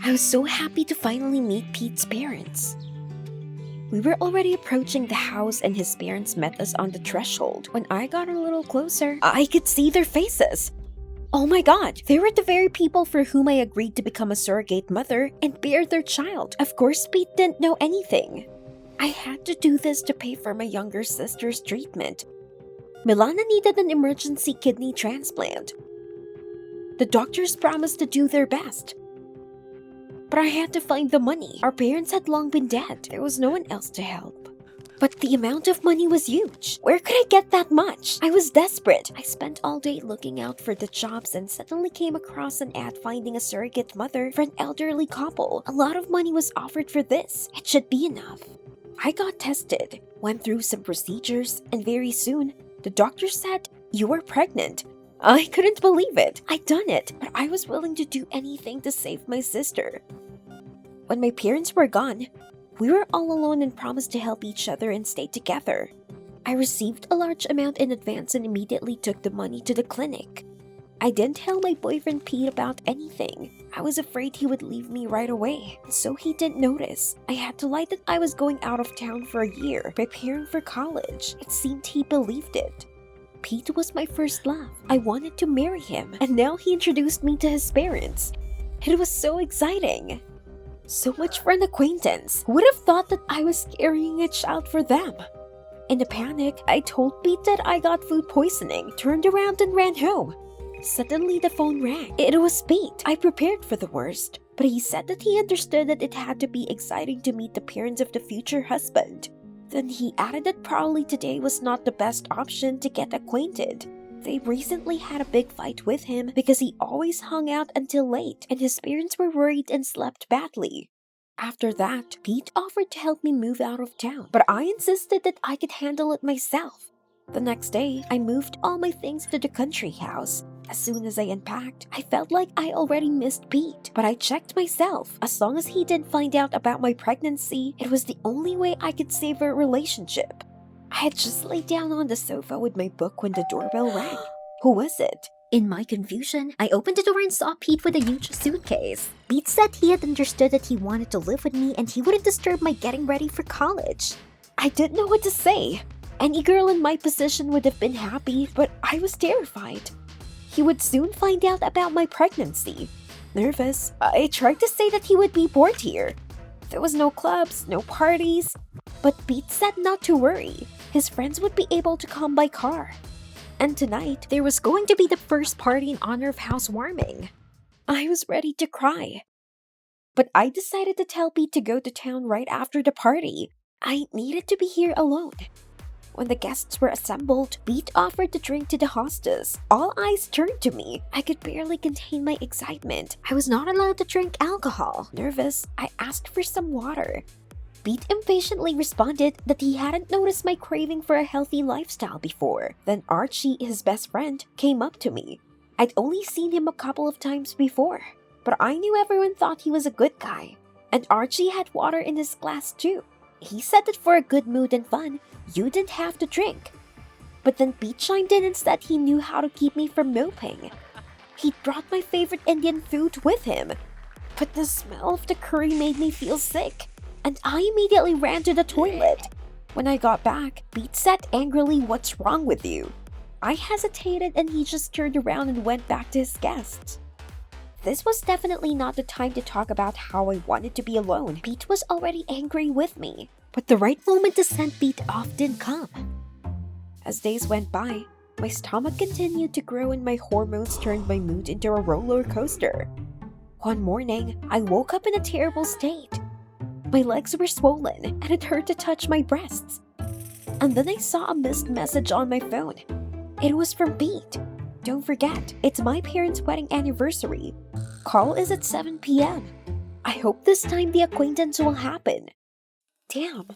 I was so happy to finally meet Pete's parents. We were already approaching the house and his parents met us on the threshold. When I got a little closer, I could see their faces. Oh my god, they were the very people for whom I agreed to become a surrogate mother and bear their child. Of course, Pete didn't know anything. I had to do this to pay for my younger sister's treatment. Milana needed an emergency kidney transplant. The doctors promised to do their best. But I had to find the money. Our parents had long been dead. There was no one else to help. But the amount of money was huge. Where could I get that much? I was desperate. I spent all day looking out for the jobs and suddenly came across an ad finding a surrogate mother for an elderly couple. A lot of money was offered for this. It should be enough. I got tested, went through some procedures, and very soon, the doctor said, "You are pregnant." I couldn't believe it. I'd done it, but I was willing to do anything to save my sister. When my parents were gone, we were all alone and promised to help each other and stay together. I received a large amount in advance and immediately took the money to the clinic. I didn't tell my boyfriend Pete about anything. I was afraid he would leave me right away, so he didn't notice. I had to lie that I was going out of town for a year, preparing for college. It seemed he believed it. Pete was my first love. I wanted to marry him, and now he introduced me to his parents. It was so exciting. So much for an acquaintance. Who would have thought that I was carrying a child for them? In a panic, I told Pete that I got food poisoning, turned around and ran home. Suddenly the phone rang. It was Pete. I prepared for the worst, but he said that he understood that it had to be exciting to meet the parents of the future husband. Then he added that probably today was not the best option to get acquainted. They recently had a big fight with him because he always hung out until late and his parents were worried and slept badly. After that, Pete offered to help me move out of town, but I insisted that I could handle it myself. The next day, I moved all my things to the country house. As soon as I unpacked, I felt like I already missed Pete, but I checked myself. As long as he didn't find out about my pregnancy, it was the only way I could save our relationship. I had just laid down on the sofa with my book when the doorbell rang. Who was it? In my confusion, I opened the door and saw Pete with a huge suitcase. Pete said he had understood that he wanted to live with me and he wouldn't disturb my getting ready for college. I didn't know what to say. Any girl in my position would have been happy, but I was terrified. He would soon find out about my pregnancy. Nervous, I tried to say that he would be bored here. There was no clubs, no parties. But Pete said not to worry. His friends would be able to come by car. And tonight, there was going to be the first party in honor of housewarming. I was ready to cry. But I decided to tell Pete to go to town right after the party. I needed to be here alone. When the guests were assembled, Pete offered to drink to the hostess. All eyes turned to me. I could barely contain my excitement. I was not allowed to drink alcohol. Nervous, I asked for some water. Pete impatiently responded that he hadn't noticed my craving for a healthy lifestyle before. Then Archie, his best friend, came up to me. I'd only seen him a couple of times before, but I knew everyone thought he was a good guy. And Archie had water in his glass too. He said that for a good mood and fun, you didn't have to drink. But then Pete chimed in and said he knew how to keep me from moping. He brought my favorite Indian food with him. But the smell of the curry made me feel sick, and I immediately ran to the toilet. When I got back, Pete said angrily, "What's wrong with you?" I hesitated and he just turned around and went back to his guests. This was definitely not the time to talk about how I wanted to be alone. Pete was already angry with me, but the right moment to send Pete off didn't come. As days went by, my stomach continued to grow and my hormones turned my mood into a roller coaster. One morning, I woke up in a terrible state. My legs were swollen and it hurt to touch my breasts. And then I saw a missed message on my phone. It was from Pete. Don't forget, it's my parents' wedding anniversary. Call is at 7 p.m. I hope this time the acquaintance will happen. Damn.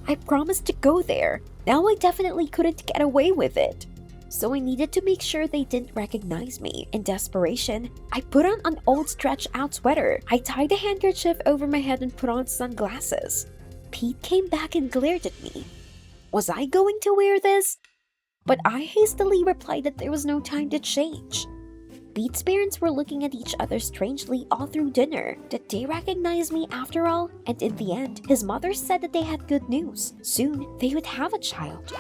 I promised to go there. Now I definitely couldn't get away with it. So I needed to make sure they didn't recognize me. In desperation, I put on an old stretch-out sweater. I tied a handkerchief over my head and put on sunglasses. Pete came back and glared at me. Was I going to wear this? But I hastily replied that there was no time to change. Pete's parents were looking at each other strangely all through dinner. Did they recognize me after all? And in the end, his mother said that they had good news. Soon, they would have a child.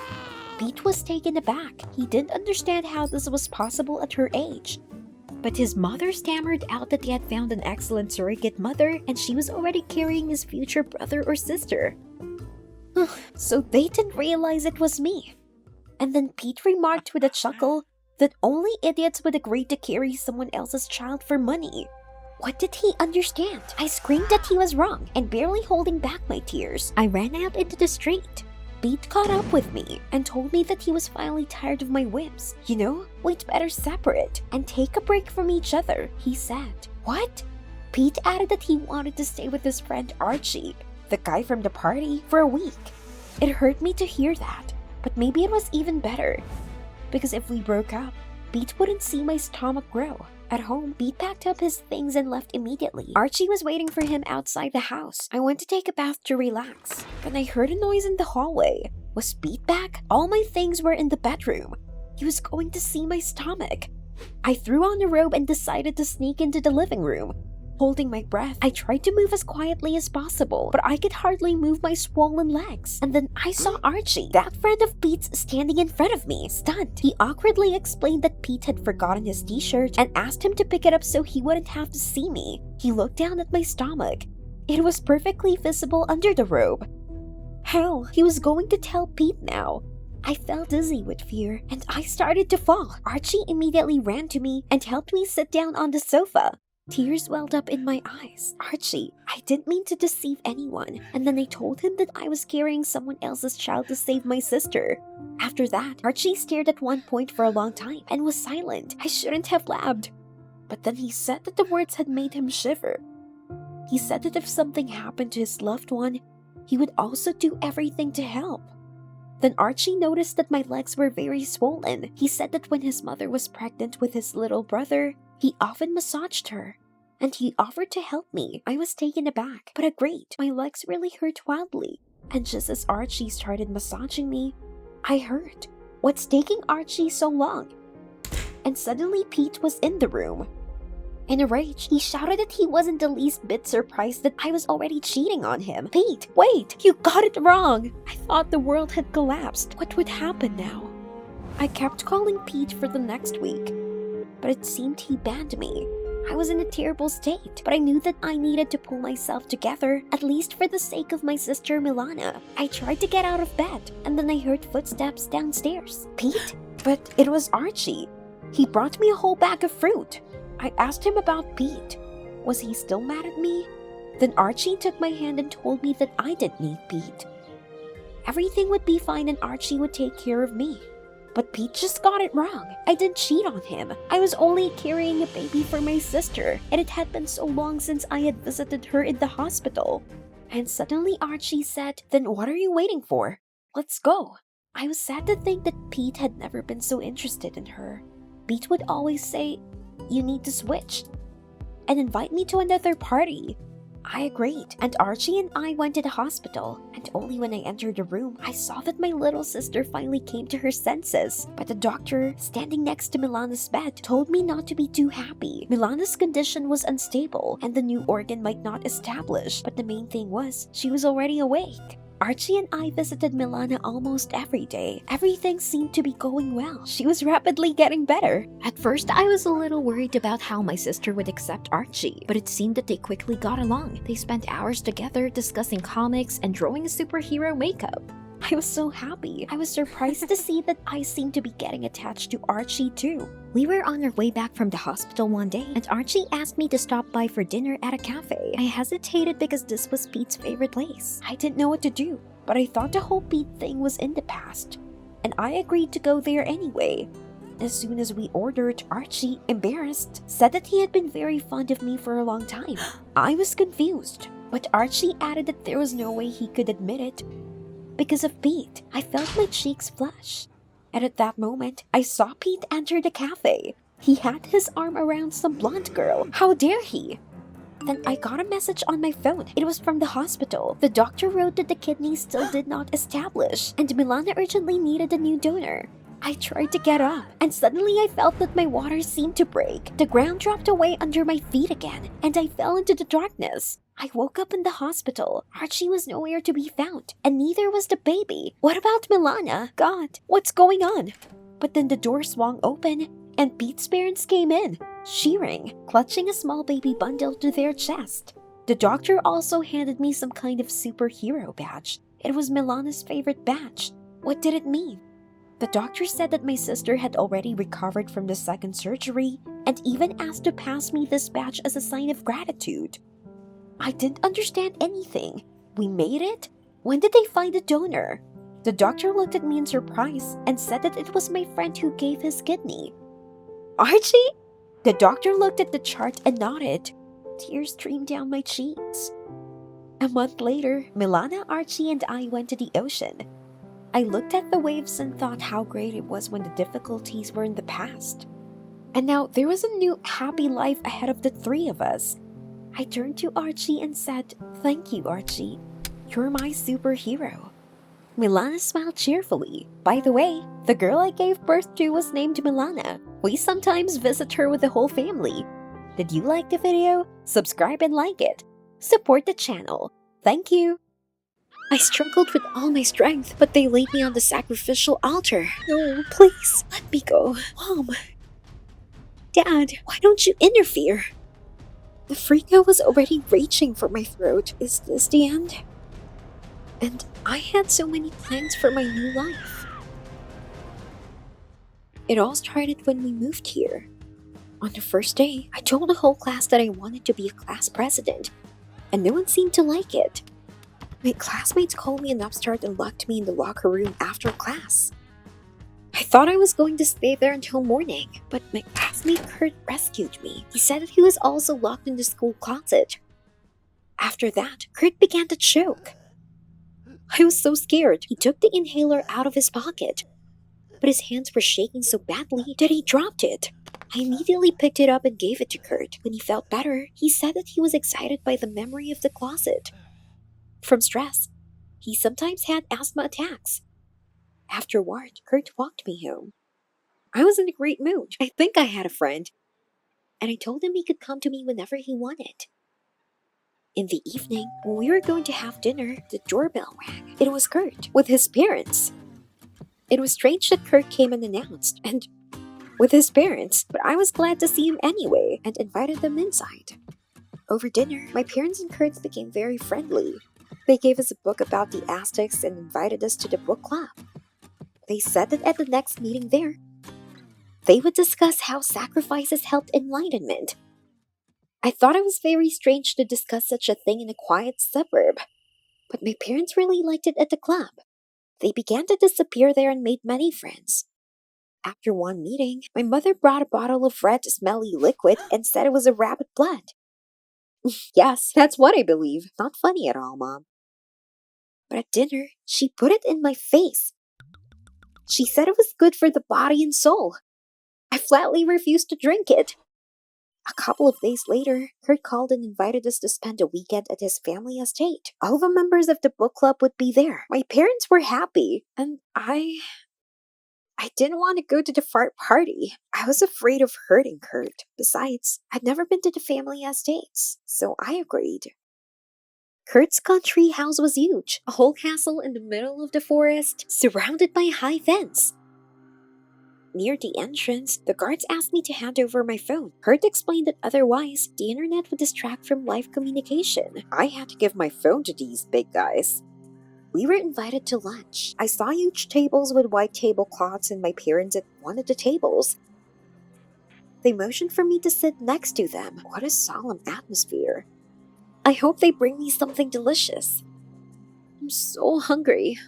Pete was taken aback. He didn't understand how this was possible at her age. But his mother stammered out that they had found an excellent surrogate mother and she was already carrying his future brother or sister. So they didn't realize it was me. And then Pete remarked with a chuckle that only idiots would agree to carry someone else's child for money. What did he understand? I screamed that he was wrong and barely holding back my tears, I ran out into the street. Pete caught up with me and told me that he was finally tired of my whims. You know, we'd better separate and take a break from each other, he said. What? Pete added that he wanted to stay with his friend Archie, the guy from the party, for a week. It hurt me to hear that, but maybe it was even better. Because if we broke up, Pete wouldn't see my stomach grow. At home, Pete packed up his things and left immediately. Archie was waiting for him outside the house. I went to take a bath to relax. Then I heard a noise in the hallway. Was Pete back? All my things were in the bedroom. He was going to see my stomach. I threw on a robe and decided to sneak into the living room. Holding my breath, I tried to move as quietly as possible, but I could hardly move my swollen legs. And then I saw Archie, that friend of Pete's, standing in front of me, stunned. He awkwardly explained that Pete had forgotten his t-shirt and asked him to pick it up so he wouldn't have to see me. He looked down at my stomach. It was perfectly visible under the robe. Hell, he was going to tell Pete now. I felt dizzy with fear, and I started to fall. Archie immediately ran to me and helped me sit down on the sofa. Tears welled up in my eyes. Archie, I didn't mean to deceive anyone. And then I told him that I was carrying someone else's child to save my sister. After that, Archie stared at one point for a long time and was silent. I shouldn't have laughed. But then he said that the words had made him shiver. He said that if something happened to his loved one, he would also do everything to help. Then Archie noticed that my legs were very swollen. He said that when his mother was pregnant with his little brother, he often massaged her, and he offered to help me. I was taken aback, but agreed. My legs really hurt wildly, and just as Archie started massaging me, I heard, "What's taking Archie so long?" And suddenly Pete was in the room. In a rage, he shouted that he wasn't the least bit surprised that I was already cheating on him. "Pete, wait! You got it wrong!" I thought the world had collapsed. What would happen now? I kept calling Pete for the next week, but it seemed he banned me. I was in a terrible state, but I knew that I needed to pull myself together, at least for the sake of my sister Milana. I tried to get out of bed, and then I heard footsteps downstairs. Pete? But it was Archie. He brought me a whole bag of fruit. I asked him about Pete. Was he still mad at me? Then Archie took my hand and told me that I didn't need Pete. Everything would be fine and Archie would take care of me. But Pete just got it wrong. I didn't cheat on him. I was only carrying a baby for my sister, and it had been so long since I had visited her in the hospital. And suddenly Archie said, "Then what are you waiting for? Let's go." I was sad to think that Pete had never been so interested in her. Pete would always say, "You need to switch," and invite me to another party. I agreed, and Archie and I went to the hospital, and only when I entered the room, I saw that my little sister finally came to her senses. But the doctor, standing next to Milana's bed, told me not to be too happy. Milana's condition was unstable, and the new organ might not establish, but the main thing was, she was already awake. Archie and I visited Milana almost every day. Everything seemed to be going well. She was rapidly getting better. At first, I was a little worried about how my sister would accept Archie, but it seemed that they quickly got along. They spent hours together discussing comics and drawing superhero makeup. I was so happy. I was surprised to see that I seemed to be getting attached to Archie too. We were on our way back from the hospital one day, and Archie asked me to stop by for dinner at a cafe. I hesitated because this was Pete's favorite place. I didn't know what to do, but I thought the whole Pete thing was in the past, and I agreed to go there anyway. As soon as we ordered, Archie, embarrassed, said that he had been very fond of me for a long time. I was confused, but Archie added that there was no way he could admit it. Because of Pete, I felt my cheeks flush. And at that moment, I saw Pete enter the cafe. He had his arm around some blonde girl. How dare he? Then I got a message on my phone. It was from the hospital. The doctor wrote that the kidney still did not establish, and Milana urgently needed a new donor. I tried to get up, and suddenly I felt that my water seemed to break. The ground dropped away under my feet again, and I fell into the darkness. I woke up in the hospital. Archie was nowhere to be found, and neither was the baby. What about Milana? God, what's going on? But then the door swung open, and Pete's parents came in, cheering, clutching a small baby bundle to their chest. The doctor also handed me some kind of superhero badge. It was Milana's favorite badge. What did it mean? The doctor said that my sister had already recovered from the second surgery and even asked to pass me this badge as a sign of gratitude. I didn't understand anything. We made it? When did they find a donor? The doctor looked at me in surprise and said that it was my friend who gave his kidney. Archie? The doctor looked at the chart and nodded. Tears streamed down my cheeks. A month later, Milana, Archie, and I went to the ocean. I looked at the waves and thought how great it was when the difficulties were in the past. And now there was a new happy life ahead of the three of us. I turned to Archie and said, "Thank you, Archie. You're my superhero." Milana smiled cheerfully. By the way, the girl I gave birth to was named Milana. We sometimes visit her with the whole family. Did you like the video? Subscribe and like it. Support the channel. Thank you. I struggled with all my strength, but they laid me on the sacrificial altar. No, please, let me go. Mom. Dad, why don't you interfere? The freako was already reaching for my throat. Is this the end? And I had so many plans for my new life. It all started when we moved here. On the first day, I told the whole class that I wanted to be a class president, and no one seemed to like it. My classmates called me an upstart and locked me in the locker room after class. I thought I was going to stay there until morning, but my classmate Kurt rescued me. He said that he was also locked in the school closet. After that, Kurt began to choke. I was so scared. He took the inhaler out of his pocket, but his hands were shaking so badly that he dropped it. I immediately picked it up and gave it to Kurt. When he felt better, he said that he was excited by the memory of the closet. From stress, he sometimes had asthma attacks. Afterward, Kurt walked me home. I was in a great mood. I think I had a friend. And I told him he could come to me whenever he wanted. In the evening, when we were going to have dinner, the doorbell rang. It was Kurt, with his parents. It was strange that Kurt came unannounced, and with his parents, but I was glad to see him anyway, and invited them inside. Over dinner, my parents and Kurt became very friendly. They gave us a book about the Aztecs and invited us to the book club. They said that at the next meeting there, they would discuss how sacrifices helped enlightenment. I thought it was very strange to discuss such a thing in a quiet suburb, but my parents really liked it at the club. They began to disappear there and made many friends. After one meeting, my mother brought a bottle of red, smelly liquid and said it was a rabbit blood. Yes, that's what I believe. Not funny at all, Mom. But at dinner, she put it in my face. She said it was good for the body and soul. I flatly refused to drink it. A couple of days later, Kurt called and invited us to spend a weekend at his family estate. All the members of the book club would be there. My parents were happy, and I didn't want to go to the fart party. I was afraid of hurting Kurt. Besides, I'd never been to the family estates, so I agreed. Kurt's country house was huge, a whole castle in the middle of the forest, surrounded by a high fence. Near the entrance, the guards asked me to hand over my phone. Kurt explained that otherwise, the internet would distract from live communication. I had to give my phone to these big guys. We were invited to lunch. I saw huge tables with white tablecloths and my parents at one of the tables. They motioned for me to sit next to them. What a solemn atmosphere. I hope they bring me something delicious. I'm so hungry.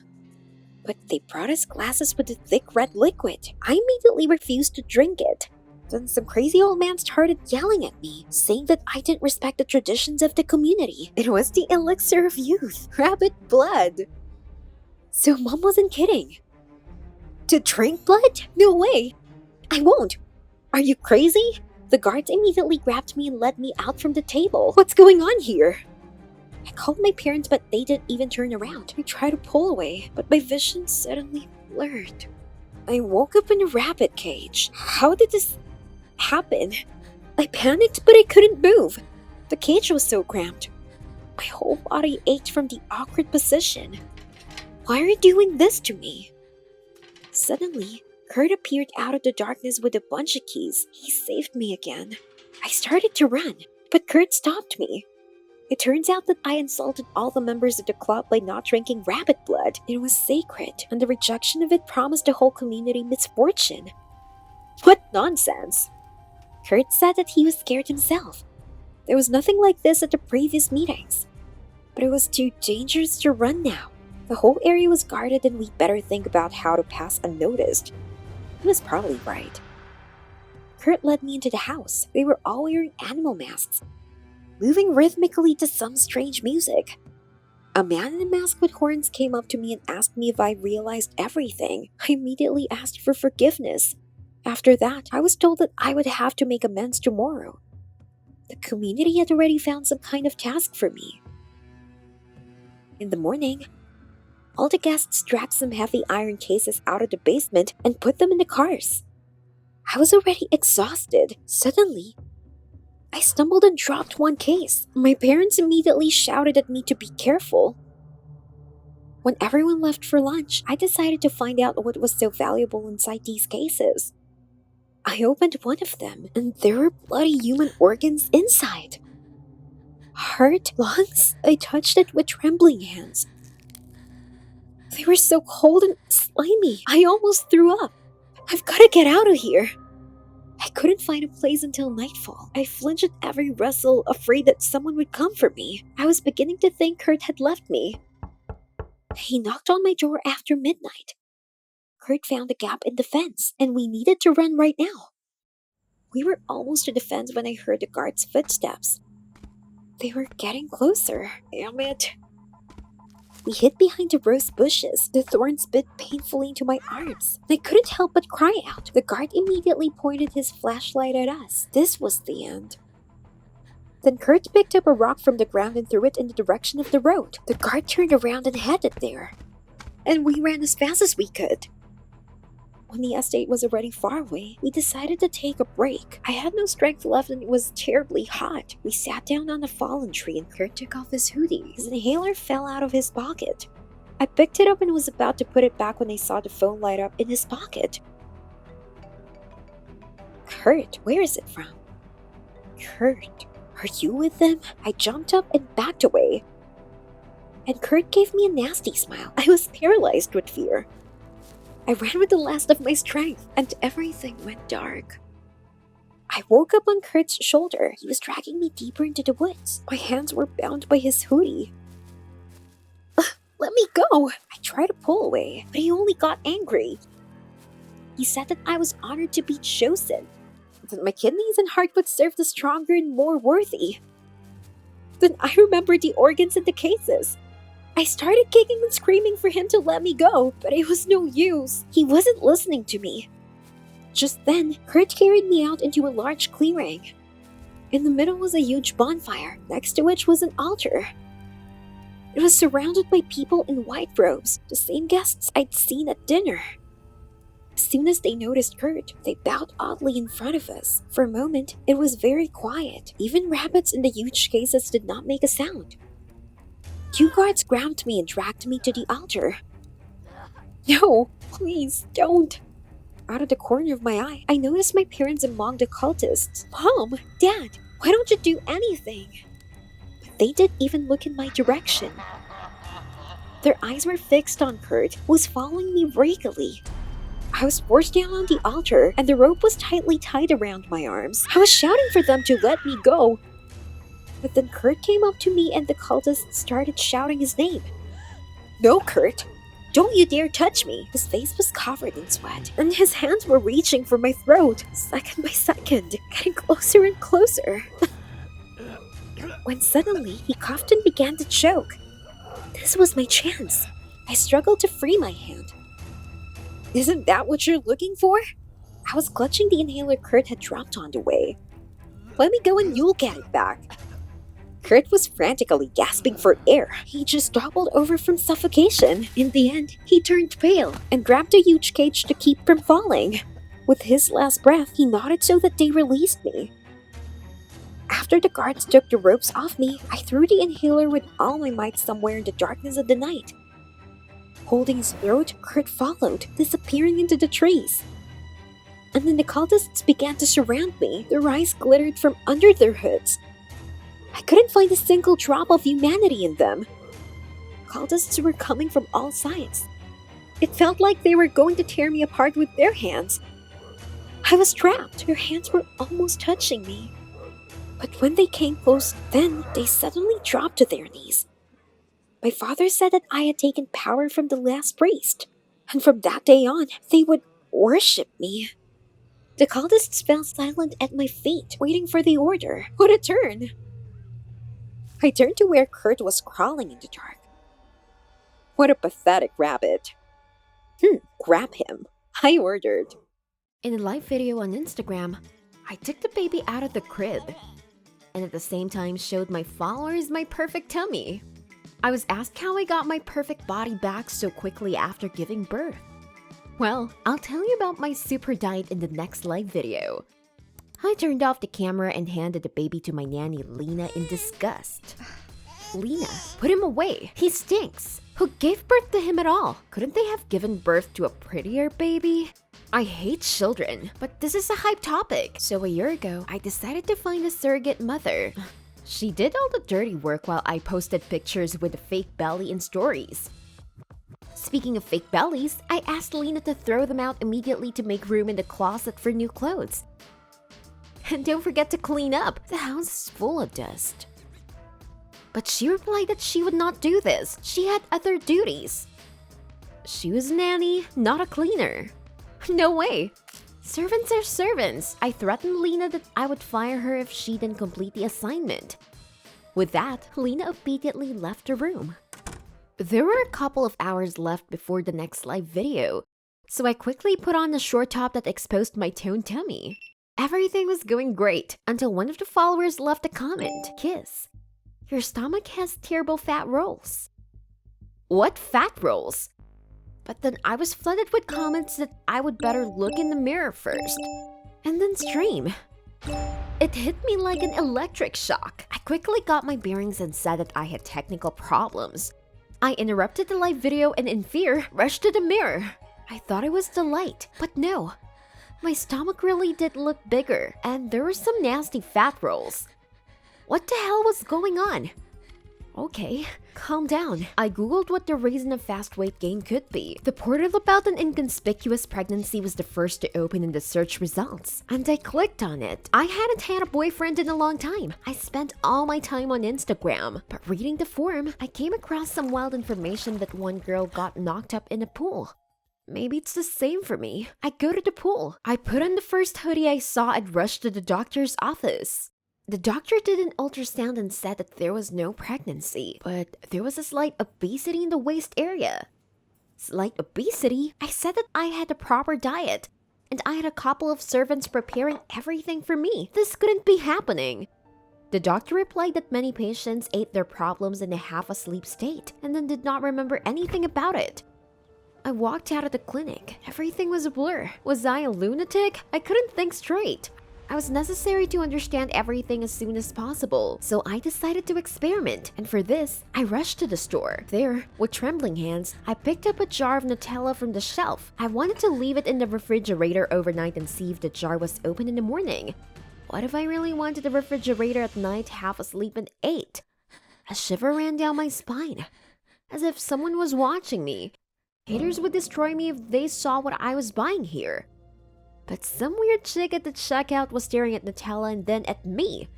But they brought us glasses with a thick red liquid. I immediately refused to drink it. Then some crazy old man started yelling at me, saying that I didn't respect the traditions of the community. It was the elixir of youth, rabbit blood. So Mom wasn't kidding. To drink blood? No way. I won't. Are you crazy? The guards immediately grabbed me and led me out from the table. What's going on here? I called my parents, but they didn't even turn around. I tried to pull away, but my vision suddenly blurred. I woke up in a rabbit cage. How did this happen? I panicked, but I couldn't move. The cage was so cramped. My whole body ached from the awkward position. Why are you doing this to me? Suddenly, Kurt appeared out of the darkness with a bunch of keys. He saved me again. I started to run, but Kurt stopped me. It turns out that I insulted all the members of the club by not drinking rabbit blood. It was sacred, and the rejection of it promised the whole community misfortune. What nonsense! Kurt said that he was scared himself. There was nothing like this at the previous meetings. But it was too dangerous to run now. The whole area was guarded and we'd better think about how to pass unnoticed. He was probably right. Kurt led me into the house. They were all wearing animal masks, moving rhythmically to some strange music. A man in a mask with horns came up to me and asked me if I realized everything. I immediately asked for forgiveness. After that, I was told that I would have to make amends tomorrow. The community had already found some kind of task for me. In the morning, all the guests dragged some heavy iron cases out of the basement and put them in the cars. I was already exhausted. Suddenly, I stumbled and dropped one case. My parents immediately shouted at me to be careful. When everyone left for lunch, I decided to find out what was so valuable inside these cases. I opened one of them, and there were bloody human organs inside. Heart, lungs. I touched it with trembling hands. They were so cold and slimy. I almost threw up. I've got to get out of here. I couldn't find a place until nightfall. I flinched at every rustle, afraid that someone would come for me. I was beginning to think Kurt had left me. He knocked on my door after midnight. Kurt found a gap in the fence, and we needed to run right now. We were almost to the fence when I heard the guard's footsteps. They were getting closer. Damn it. We hid behind the rose bushes. The thorns bit painfully into my arms. I couldn't help but cry out. The guard immediately pointed his flashlight at us. This was the end. Then Kurt picked up a rock from the ground and threw it in the direction of the road. The guard turned around and headed there. And we ran as fast as we could. When the estate was already far away, we decided to take a break. I had no strength left and it was terribly hot. We sat down on a fallen tree and Kurt took off his hoodie. His inhaler fell out of his pocket. I picked it up and was about to put it back when I saw the phone light up in his pocket. Kurt, where is it from? Kurt, are you with them? I jumped up and backed away. And Kurt gave me a nasty smile. I was paralyzed with fear. I ran with the last of my strength, and everything went dark. I woke up on Kurt's shoulder. He was dragging me deeper into the woods. My hands were bound by his hoodie. Let me go! I tried to pull away, but he only got angry. He said that I was honored to be chosen, that my kidneys and heart would serve the stronger and more worthy. Then I remembered the organs in the cases. I started kicking and screaming for him to let me go, but it was no use. He wasn't listening to me. Just then, Kurt carried me out into a large clearing. In the middle was a huge bonfire, next to which was an altar. It was surrounded by people in white robes, the same guests I'd seen at dinner. As soon as they noticed Kurt, they bowed oddly in front of us. For a moment, it was very quiet. Even rabbits in the huge cases did not make a sound. 2 guards grabbed me and dragged me to the altar. No, please, don't. Out of the corner of my eye, I noticed my parents among the cultists. Mom, Dad, why don't you do anything? But they didn't even look in my direction. Their eyes were fixed on Kurt, who was following me regally. I was forced down on the altar, and the rope was tightly tied around my arms. I was shouting for them to let me go. But then Kurt came up to me and the cultists started shouting his name. No, Kurt! Don't you dare touch me! His face was covered in sweat, and his hands were reaching for my throat, second by second, getting closer and closer. When suddenly, he coughed and began to choke. This was my chance. I struggled to free my hand. Isn't that what you're looking for? I was clutching the inhaler Kurt had dropped on the way. Let me go and you'll get it back. Kurt was frantically gasping for air. He just toppled over from suffocation. In the end, he turned pale and grabbed a huge cage to keep from falling. With his last breath, he nodded so that they released me. After the guards took the ropes off me, I threw the inhaler with all my might somewhere in the darkness of the night. Holding his throat, Kurt followed, disappearing into the trees. And then the cultists began to surround me. Their eyes glittered from under their hoods. I couldn't find a single drop of humanity in them. Cultists were coming from all sides. It felt like they were going to tear me apart with their hands. I was trapped. Their hands were almost touching me. But when they came close, then they suddenly dropped to their knees. My father said that I had taken power from the last priest, and from that day on, they would worship me. The cultists fell silent at my feet, waiting for the order. What a turn! I turned to where Kurt was crawling in the dark. What a pathetic rabbit. Grab him, I ordered. In a live video on Instagram, I took the baby out of the crib, and at the same time showed my followers my perfect tummy. I was asked how I got my perfect body back so quickly after giving birth. Well, I'll tell you about my super diet in the next live video. I turned off the camera and handed the baby to my nanny Lena in disgust. Lena, put him away. He stinks. Who gave birth to him at all? Couldn't they have given birth to a prettier baby? I hate children, but this is a hype topic. So a year ago, I decided to find a surrogate mother. She did all the dirty work while I posted pictures with a fake belly in stories. Speaking of fake bellies, I asked Lena to throw them out immediately to make room in the closet for new clothes. And don't forget to clean up. The house is full of dust. But she replied that she would not do this. She had other duties. She was a nanny, not a cleaner. No way. Servants are servants. I threatened Lena that I would fire her if she didn't complete the assignment. With that, Lena obediently left the room. There were a couple of hours left before the next live video, so I quickly put on the short top that exposed my toned tummy. Everything was going great until one of the followers left a comment. Kiss, your stomach has terrible fat rolls. What fat rolls? But then I was flooded with comments that I would better look in the mirror first, and then stream. It hit me like an electric shock. I quickly got my bearings and said that I had technical problems. I interrupted the live video and in fear, rushed to the mirror. I thought it was the light, but no. My stomach really did look bigger, and there were some nasty fat rolls. What the hell was going on? Okay, calm down. I googled what the reason of fast weight gain could be. The portal about an inconspicuous pregnancy was the first to open in the search results, and I clicked on it. I hadn't had a boyfriend in a long time. I spent all my time on Instagram, but reading the forum, I came across some wild information that one girl got knocked up in a pool. Maybe it's the same for me. I go to the pool. I put on the first hoodie I saw and rushed to the doctor's office. The doctor did an ultrasound and said that there was no pregnancy, but there was a slight obesity in the waist area. Slight obesity? I said that I had a proper diet, and I had a couple of servants preparing everything for me. This couldn't be happening. The doctor replied that many patients ate their problems in a half-asleep state and then did not remember anything about it. I walked out of the clinic. Everything was a blur. Was I a lunatic? I couldn't think straight. I was necessary to understand everything as soon as possible, so I decided to experiment, and for this, I rushed to the store. There, with trembling hands, I picked up a jar of Nutella from the shelf. I wanted to leave it in the refrigerator overnight and see if the jar was open in the morning. What if I really went to the refrigerator at night, half asleep, and ate? A shiver ran down my spine, as if someone was watching me. Haters would destroy me if they saw what I was buying here. But some weird chick at the checkout was staring at Nutella and then at me.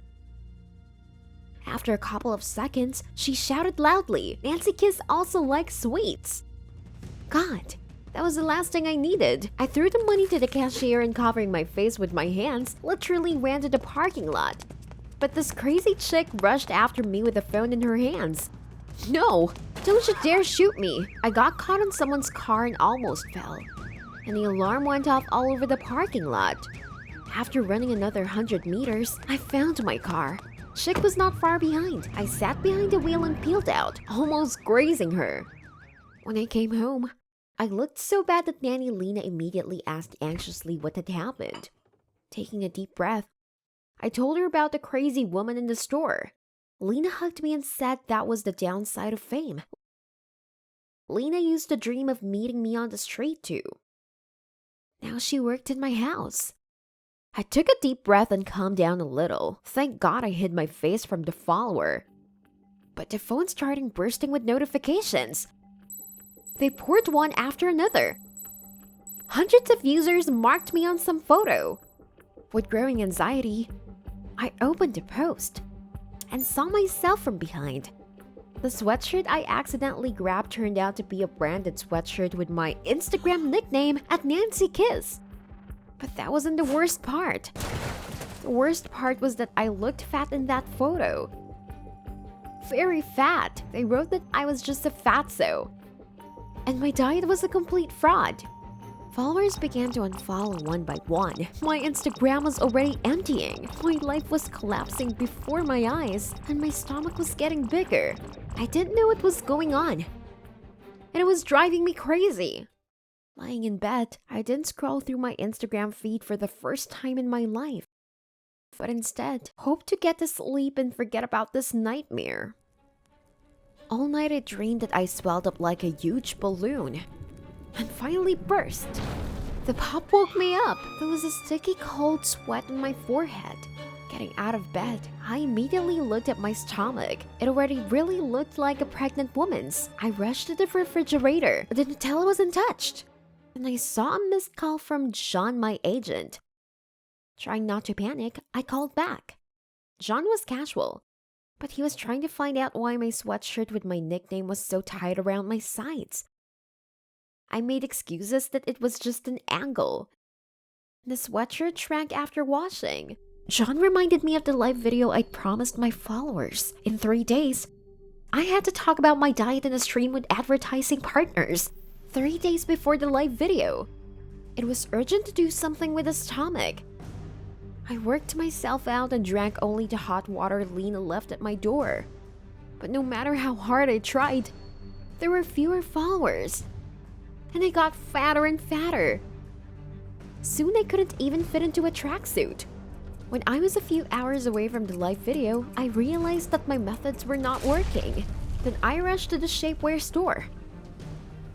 After a couple of seconds, she shouted loudly, "Nancy Kiss also likes sweets." God, that was the last thing I needed. I threw the money to the cashier and covering my face with my hands, literally ran to the parking lot. But this crazy chick rushed after me with the phone in her hands. No, don't you dare shoot me. I got caught in someone's car and almost fell. And the alarm went off all over the parking lot. After running another 100 meters, I found my car. Chick was not far behind. I sat behind the wheel and peeled out, almost grazing her. When I came home, I looked so bad that Nanny Lena immediately asked anxiously what had happened. Taking a deep breath, I told her about the crazy woman in the store. Lena hugged me and said that was the downside of fame. Lena used to dream of meeting me on the street too. Now she worked in my house. I took a deep breath and calmed down a little. Thank God I hid my face from the follower. But the phone started bursting with notifications. They poured one after another. Hundreds of users marked me on some photo. With growing anxiety, I opened the post and saw myself from behind. The sweatshirt I accidentally grabbed turned out to be a branded sweatshirt with my Instagram nickname at Nancy Kiss. But that wasn't the worst part. The worst part was that I looked fat in that photo. Very fat. They wrote that I was just a fatso. And my diet was a complete fraud. Followers began to unfollow one by one. My Instagram was already emptying. My life was collapsing before my eyes, and my stomach was getting bigger. I didn't know what was going on, and it was driving me crazy. Lying in bed, I didn't scroll through my Instagram feed for the first time in my life, but instead hoped to get to sleep and forget about this nightmare. All night I dreamed that I swelled up like a huge balloon and finally burst. The pop woke me up. There was a sticky cold sweat on my forehead. Getting out of bed, I immediately looked at my stomach. It already really looked like a pregnant woman's. I rushed to the refrigerator, but the Nutella wasn't touched. And I saw a missed call from John, my agent. Trying not to panic, I called back. John was casual, but he was trying to find out why my sweatshirt with my nickname was so tight around my sides. I made excuses that it was just an angle. The sweatshirt shrank after washing. John reminded me of the live video I'd promised my followers. In 3 days, I had to talk about my diet in a stream with advertising partners. 3 days before the live video. It was urgent to do something with the stomach. I worked myself out and drank only the hot water Lena left at my door. But no matter how hard I tried, there were fewer followers. And I got fatter and fatter. Soon I couldn't even fit into a tracksuit. When I was a few hours away from the live video, I realized that my methods were not working. Then I rushed to the shapewear store.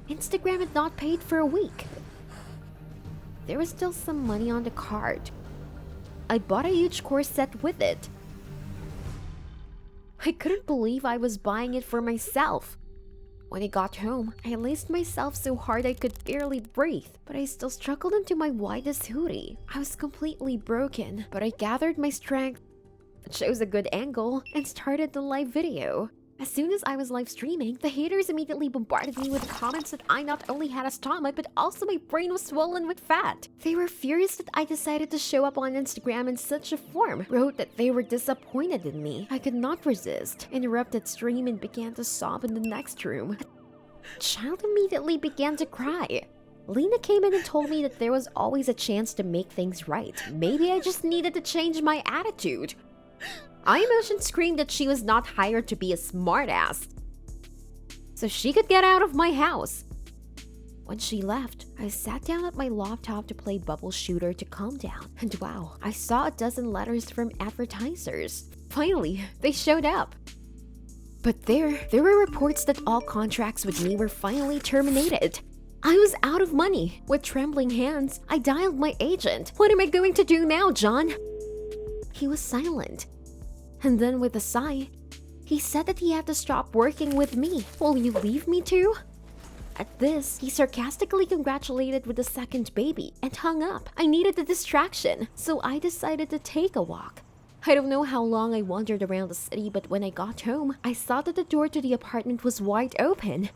Instagram had not paid for a week. There was still some money on the card. I bought a huge corset with it. I couldn't believe I was buying it for myself. When I got home, I laced myself so hard I could barely breathe, but I still struggled into my widest hoodie. I was completely broken, but I gathered my strength, chose a good angle, and started the live video. As soon as I was live streaming, the haters immediately bombarded me with comments that I not only had a stomach, but also my brain was swollen with fat. They were furious that I decided to show up on Instagram in such a form, wrote that they were disappointed in me. I could not resist, interrupted stream and began to sob in the next room. A child immediately began to cry. Lena came in and told me that there was always a chance to make things right. Maybe I just needed to change my attitude. iMotion screamed that she was not hired to be a smartass, so she could get out of my house. When she left, I sat down at my laptop to play Bubble Shooter to calm down, and wow, I saw a dozen letters from advertisers. Finally, they showed up. But there were reports that all contracts with me were finally terminated. I was out of money. With trembling hands, I dialed my agent. "What am I going to do now, John?" He was silent. And then with a sigh, he said that he had to stop working with me. "Will you leave me too?" At this, he sarcastically congratulated with a second baby and hung up. I needed a distraction, so I decided to take a walk. I don't know how long I wandered around the city, but when I got home, I saw that the door to the apartment was wide open.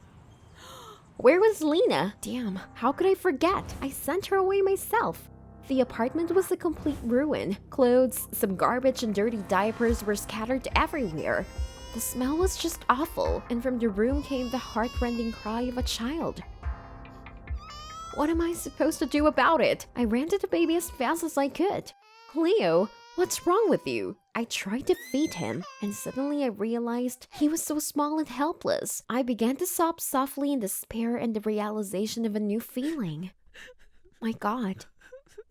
Where was Lena? Damn, how could I forget? I sent her away myself. The apartment was a complete ruin. Clothes, some garbage, and dirty diapers were scattered everywhere. The smell was just awful, and from the room came the heart-rending cry of a child. What am I supposed to do about it? I ran to the baby as fast as I could. "Leo, What's wrong with you? I tried to feed him, and suddenly I realized he was so small and helpless. I began to sob softly in despair and the realization of a new feeling. My God,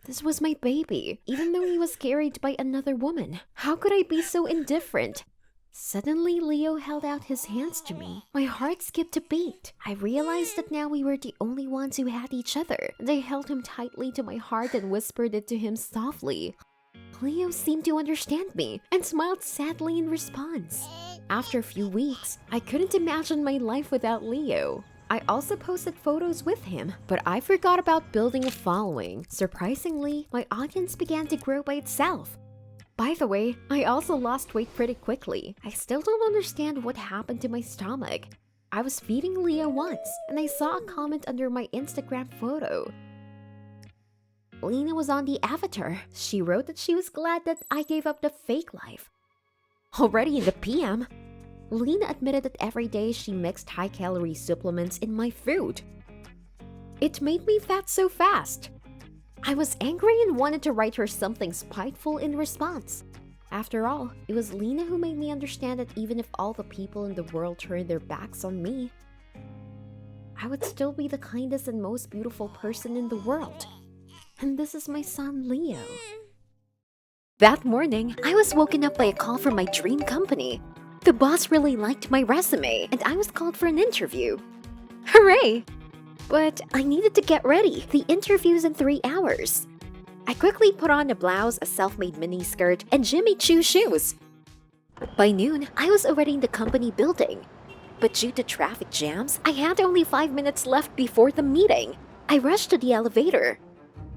this was my baby, even though he was carried by another woman. How could I be so indifferent? Suddenly, Leo held out his hands to me. My heart skipped a beat. I realized that now we were the only ones who had each other, and I held him tightly to my heart and whispered it to him softly. Leo seemed to understand me and smiled sadly in response. After a few weeks, I couldn't imagine my life without Leo. I also posted photos with him, but I forgot about building a following. Surprisingly, my audience began to grow by itself. By the way, I also lost weight pretty quickly. I still don't understand what happened to my stomach. I was feeding Leo once, and I saw a comment under my Instagram photo. Lena was on the avatar. She wrote that she was glad that I gave up the fake life. Already in the PM, Lena admitted that every day she mixed high-calorie supplements in my food. It made me fat so fast. I was angry and wanted to write her something spiteful in response. After all, it was Lena who made me understand that even if all the people in the world turned their backs on me, I would still be the kindest and most beautiful person in the world. And this is my son, Leo. That morning, I was woken up by a call from my dream company. The boss really liked my resume, and I was called for an interview. Hooray! But I needed to get ready. The interview's in 3 hours. I quickly put on a blouse, a self-made miniskirt, and Jimmy Choo shoes. By noon, I was already in the company building. But due to traffic jams, I had only 5 minutes left before the meeting. I rushed to the elevator.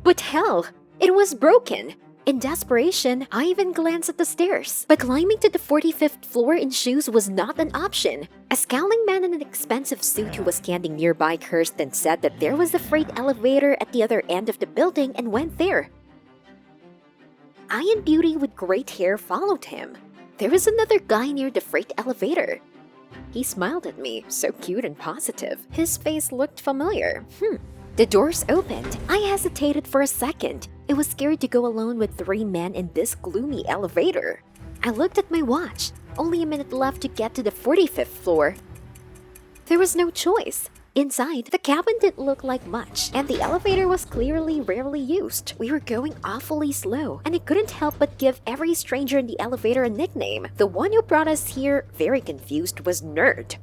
But hell, it was broken. In desperation, I even glanced at the stairs. But climbing to the 45th floor in shoes was not an option. A scowling man in an expensive suit who was standing nearby cursed and said that there was a freight elevator at the other end of the building and went there. I and Beauty with great hair followed him. There was another guy near the freight elevator. He smiled at me, so cute and positive. His face looked familiar. The doors opened. I hesitated for a second. I was scared to go alone with 3 men in this gloomy elevator. I looked at my watch. Only a minute left to get to the 45th floor. There was no choice. Inside, the cabin didn't look like much, and the elevator was clearly rarely used. We were going awfully slow, and I couldn't help but give every stranger in the elevator a nickname. The one who brought us here, very confused, was Nerd.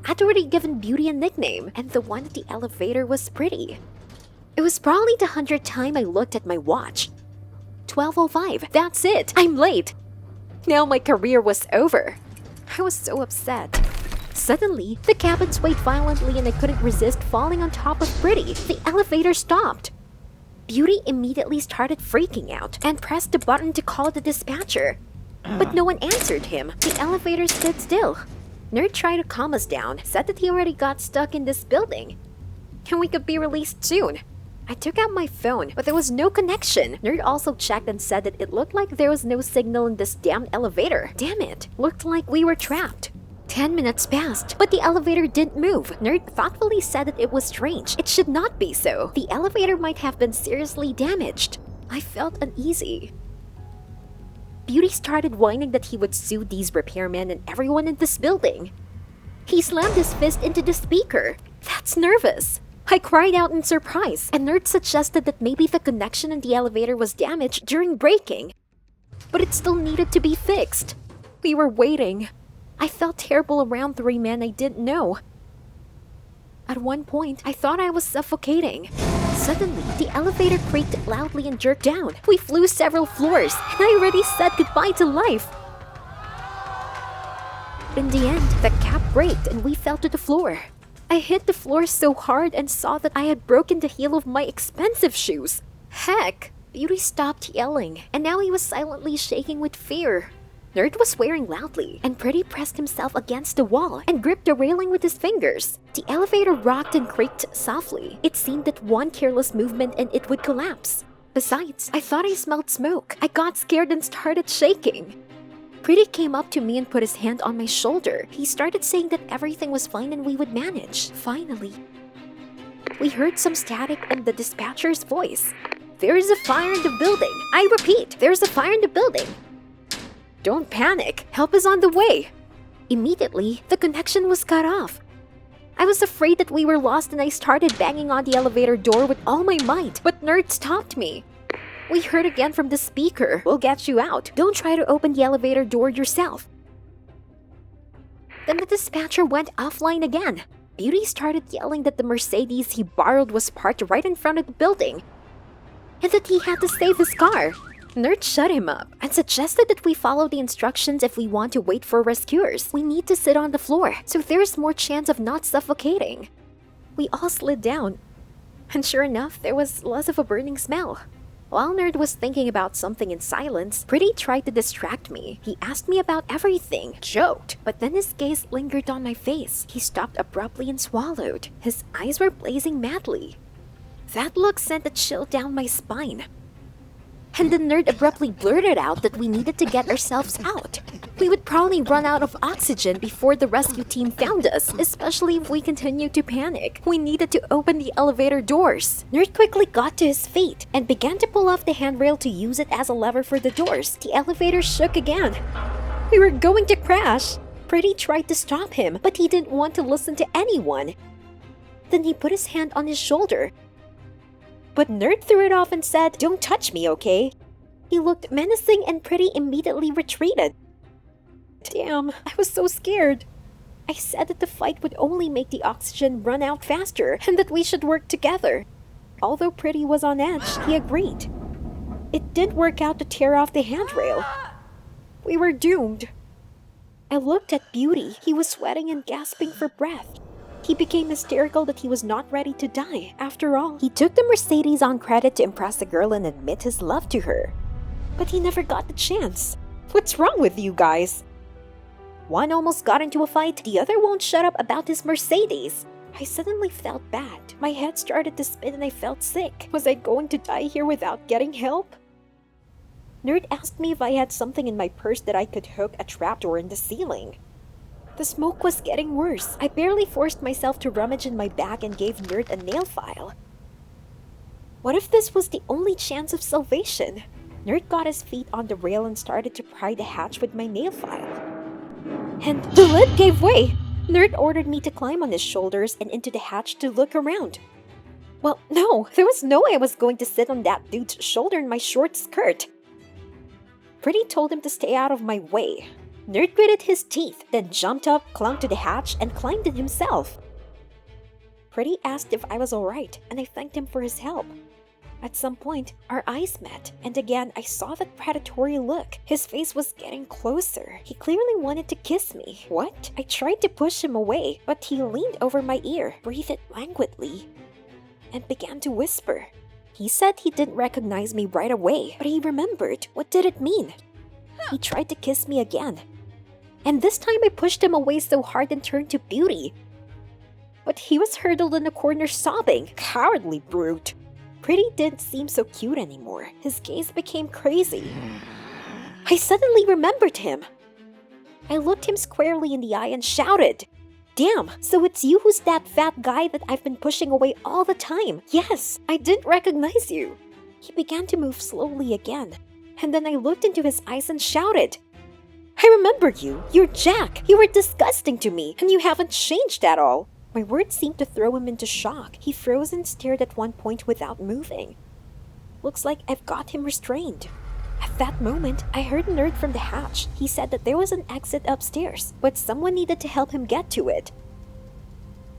I'd already given Beauty a nickname, and the one at the elevator was Pretty. It was probably the 100th time I looked at my watch. 12:05, that's it, I'm late. Now my career was over. I was so upset. Suddenly, the cabin swayed violently and I couldn't resist falling on top of Pretty. The elevator stopped. Beauty immediately started freaking out and pressed the button to call the dispatcher. But no one answered him. The elevator stood still. Nerd tried to calm us down, said that he already got stuck in this building, and we could be released soon. I took out my phone, but there was no connection. Nerd also checked and said that it looked like there was no signal in this damn elevator. Damn it, looked like we were trapped. 10 minutes passed, but the elevator didn't move. Nerd thoughtfully said that it was strange. It should not be so. The elevator might have been seriously damaged. I felt uneasy. Beauty started whining that he would sue these repairmen and everyone in this building. He slammed his fist into the speaker. That's nervous. I cried out in surprise, and Nerd suggested that maybe the connection in the elevator was damaged during braking. But it still needed to be fixed. We were waiting. I felt terrible around 3 men I didn't know. At one point, I thought I was suffocating. Suddenly, the elevator creaked loudly and jerked down. We flew several floors, and I already said goodbye to life. In the end, the cap braked and we fell to the floor. I hit the floor so hard and saw that I had broken the heel of my expensive shoes. Heck! Beauty stopped yelling, and now he was silently shaking with fear. Nerd was swearing loudly, and Pretty pressed himself against the wall and gripped the railing with his fingers. The elevator rocked and creaked softly. It seemed that one careless movement and it would collapse. Besides, I thought I smelled smoke. I got scared and started shaking. Pretty came up to me and put his hand on my shoulder. He started saying that everything was fine and we would manage. Finally, we heard some static and the dispatcher's voice. There is a fire in the building. I repeat, there's a fire in the building. Don't panic. Help is on the way. Immediately, the connection was cut off. I was afraid that we were lost and I started banging on the elevator door with all my might, but Nerd stopped me. We heard again from the speaker, "We'll get you out. Don't try to open the elevator door yourself." Then the dispatcher went offline again. Beauty started yelling that the Mercedes he borrowed was parked right in front of the building, and that he had to save his car. Nerd shut him up and suggested that we follow the instructions if we want to wait for rescuers. We need to sit on the floor, so there's more chance of not suffocating. We all slid down, and sure enough, there was less of a burning smell. While Nerd was thinking about something in silence, Pretty tried to distract me. He asked me about everything, joked, but then his gaze lingered on my face. He stopped abruptly and swallowed. His eyes were blazing madly. That look sent a chill down my spine. And the Nerd abruptly blurted out that we needed to get ourselves out. We would probably run out of oxygen before the rescue team found us, especially if we continued to panic. We needed to open the elevator doors. Nerd quickly got to his feet and began to pull off the handrail to use it as a lever for the doors. The elevator shook again. We were going to crash. Pretty tried to stop him, but he didn't want to listen to anyone. Then he put his hand on his shoulder. But Nerd threw it off and said, "Don't touch me, okay?" He looked menacing and Pretty immediately retreated. Damn, I was so scared. I said that the fight would only make the oxygen run out faster and that we should work together. Although Pretty was on edge, he agreed. It did work out to tear off the handrail. We were doomed. I looked at Beauty. He was sweating and gasping for breath. He became hysterical that he was not ready to die. After all, he took the Mercedes on credit to impress the girl and admit his love to her. But he never got the chance. What's wrong with you guys? One almost got into a fight, the other won't shut up about his Mercedes. I suddenly felt bad. My head started to spin and I felt sick. Was I going to die here without getting help? Nerd asked me if I had something in my purse that I could hook a trapdoor in the ceiling. The smoke was getting worse. I barely forced myself to rummage in my bag and gave Nerd a nail file. What if this was the only chance of salvation? Nerd got his feet on the rail and started to pry the hatch with my nail file. And the lid gave way! Nerd ordered me to climb on his shoulders and into the hatch to look around. Well, no, there was no way I was going to sit on that dude's shoulder in my short skirt. Pretty told him to stay out of my way. Nerd gritted his teeth, then jumped up, clung to the hatch, and climbed it himself. Pretty asked if I was alright, and I thanked him for his help. At some point, our eyes met, and again I saw that predatory look. His face was getting closer. He clearly wanted to kiss me. What? I tried to push him away, but he leaned over my ear, breathed languidly, and began to whisper. He said he didn't recognize me right away, but he remembered. What did it mean? He tried to kiss me again. And this time I pushed him away so hard and turned to Beauty. But he was hurdled in the corner sobbing. Cowardly brute. Pretty didn't seem so cute anymore. His gaze became crazy. I suddenly remembered him. I looked him squarely in the eye and shouted, "Damn, so it's you who's that fat guy that I've been pushing away all the time. Yes, I didn't recognize you." He began to move slowly again. And then I looked into his eyes and shouted, "I remember you. You're Jack. You were disgusting to me, and you haven't changed at all." My words seemed to throw him into shock. He froze and stared at one point without moving. Looks like I've got him restrained. At that moment, I heard Nerd from the hatch. He said that there was an exit upstairs, but someone needed to help him get to it.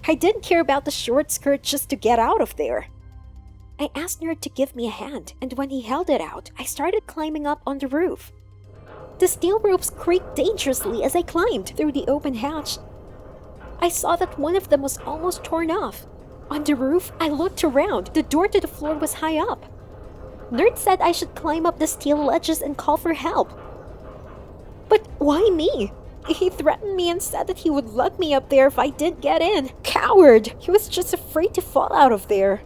I didn't care about the short skirt just to get out of there. I asked Nerd to give me a hand, and when he held it out, I started climbing up on the roof. The steel ropes creaked dangerously as I climbed through the open hatch. I saw that one of them was almost torn off. On the roof, I looked around. The door to the floor was high up. Nerd said I should climb up the steel ledges and call for help. But why me? He threatened me and said that he would lug me up there if I did get in. Coward! He was just afraid to fall out of there.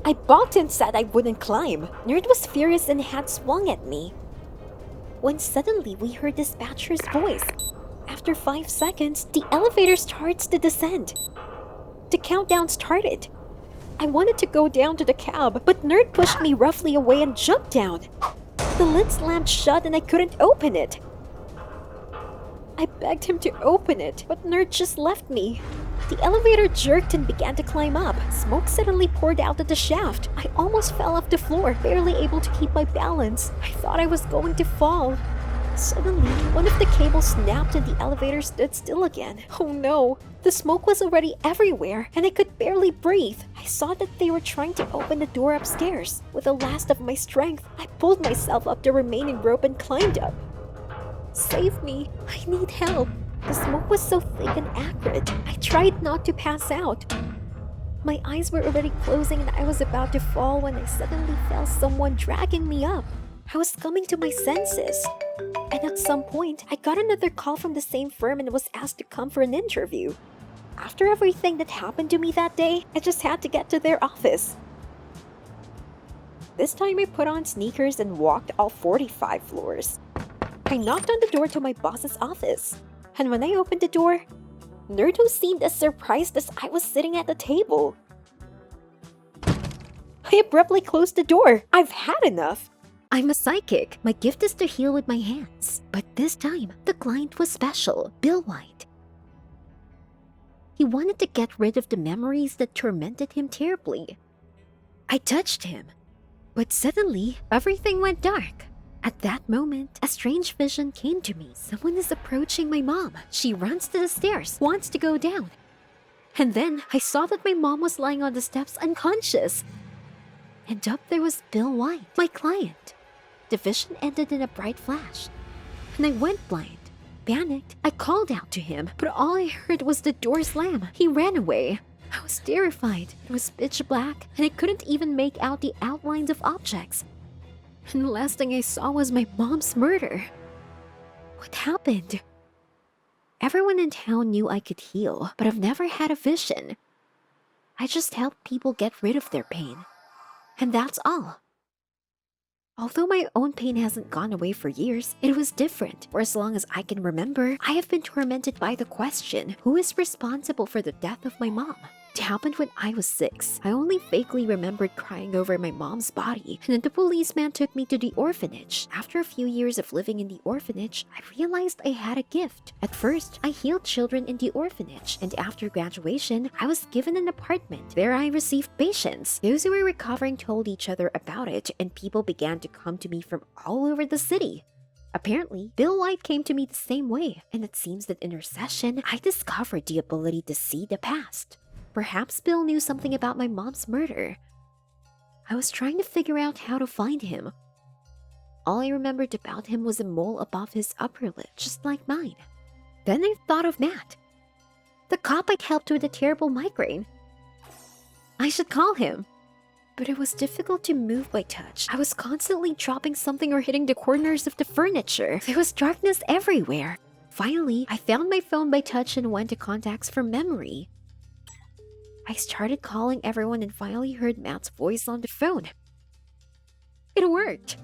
I balked and said I wouldn't climb. Nerd was furious and had swung at me. When suddenly we heard dispatcher's voice. After 5 seconds, the elevator starts to descend. The countdown started. I wanted to go down to the cab, but Nerd pushed me roughly away and jumped down. The lid slammed shut and I couldn't open it. I begged him to open it, but Nerd just left me. The elevator jerked and began to climb up. Smoke suddenly poured out of the shaft. I almost fell off the floor, barely able to keep my balance. I thought I was going to fall. Suddenly, one of the cables snapped and the elevator stood still again. Oh no! The smoke was already everywhere, and I could barely breathe. I saw that they were trying to open the door upstairs. With the last of my strength, I pulled myself up the remaining rope and climbed up. Save me! I need help! The smoke was so thick and acrid. I tried not to pass out. My eyes were already closing and I was about to fall when I suddenly felt someone dragging me up. I was coming to my senses. And at some point, I got another call from the same firm and was asked to come for an interview. After everything that happened to me that day, I just had to get to their office. This time I put on sneakers and walked all 45 floors. I knocked on the door to my boss's office. And when I opened the door, Nerdo seemed as surprised as I was sitting at the table. I abruptly closed the door. I've had enough. I'm a psychic. My gift is to heal with my hands. But this time, the client was special, Bill White. He wanted to get rid of the memories that tormented him terribly. I touched him, but suddenly, everything went dark. At that moment, a strange vision came to me. Someone is approaching my mom. She runs to the stairs, wants to go down. And then, I saw that my mom was lying on the steps unconscious. And up there was Bill White, my client. The vision ended in a bright flash, and I went blind. Panicked, I called out to him, but all I heard was the door slam. He ran away. I was terrified. It was pitch black, and I couldn't even make out the outlines of objects. And the last thing I saw was my mom's murder. What happened? Everyone in town knew I could heal, but I've never had a vision. I just helped people get rid of their pain. And that's all. Although my own pain hasn't gone away for years, it was different. For as long as I can remember, I have been tormented by the question, who is responsible for the death of my mom? It happened when I was 6. I only vaguely remembered crying over my mom's body, and then the policeman took me to the orphanage. After a few years of living in the orphanage, I realized I had a gift. At first, I healed children in the orphanage, and after graduation, I was given an apartment. There I received patients. Those who were recovering told each other about it, and people began to come to me from all over the city. Apparently, Bill White came to me the same way, and it seems that in our session, I discovered the ability to see the past. Perhaps Bill knew something about my mom's murder. I was trying to figure out how to find him. All I remembered about him was a mole above his upper lip, just like mine. Then I thought of Matt, the cop I'd helped with a terrible migraine. I should call him. But it was difficult to move by touch. I was constantly dropping something or hitting the corners of the furniture. There was darkness everywhere. Finally, I found my phone by touch and went to contacts from memory. I started calling everyone and finally heard Matt's voice on the phone. It worked.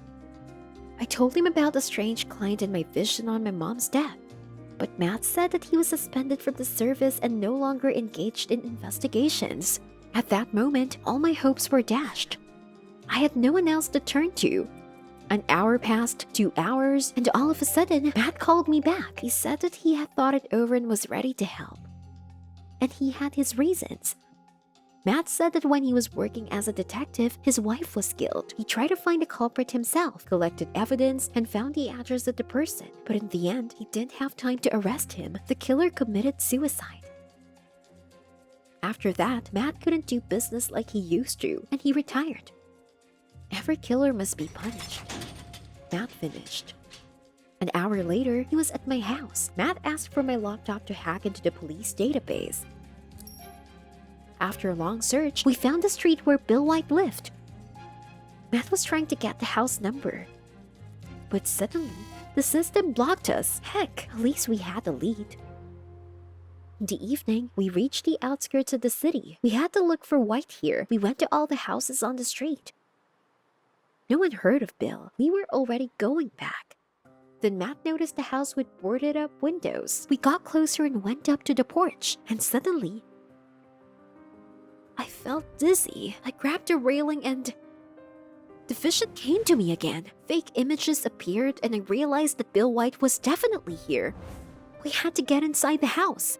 I told him about the strange client and my vision on my mom's death. But Matt said that he was suspended from the service and no longer engaged in investigations. At that moment, all my hopes were dashed. I had no one else to turn to. An hour passed, 2 hours, and all of a sudden, Matt called me back. He said that he had thought it over and was ready to help. And he had his reasons. Matt said that when he was working as a detective, his wife was killed. He tried to find the culprit himself, collected evidence, and found the address of the person. But in the end, he didn't have time to arrest him. The killer committed suicide. After that, Matt couldn't do business like he used to, and he retired. Every killer must be punished. Matt finished. An hour later, he was at my house. Matt asked for my laptop to hack into the police database. After a long search, we found the street where Bill White lived. Matt was trying to get the house number. But suddenly, the system blocked us. Heck, at least we had a lead. In the evening, we reached the outskirts of the city. We had to look for White here. We went to all the houses on the street. No one heard of Bill. We were already going back. Then Matt noticed the house with boarded up windows. We got closer and went up to the porch, and suddenly, I felt dizzy. I grabbed a railing and the vision came to me again. Fake images appeared and I realized that Bill White was definitely here. We had to get inside the house.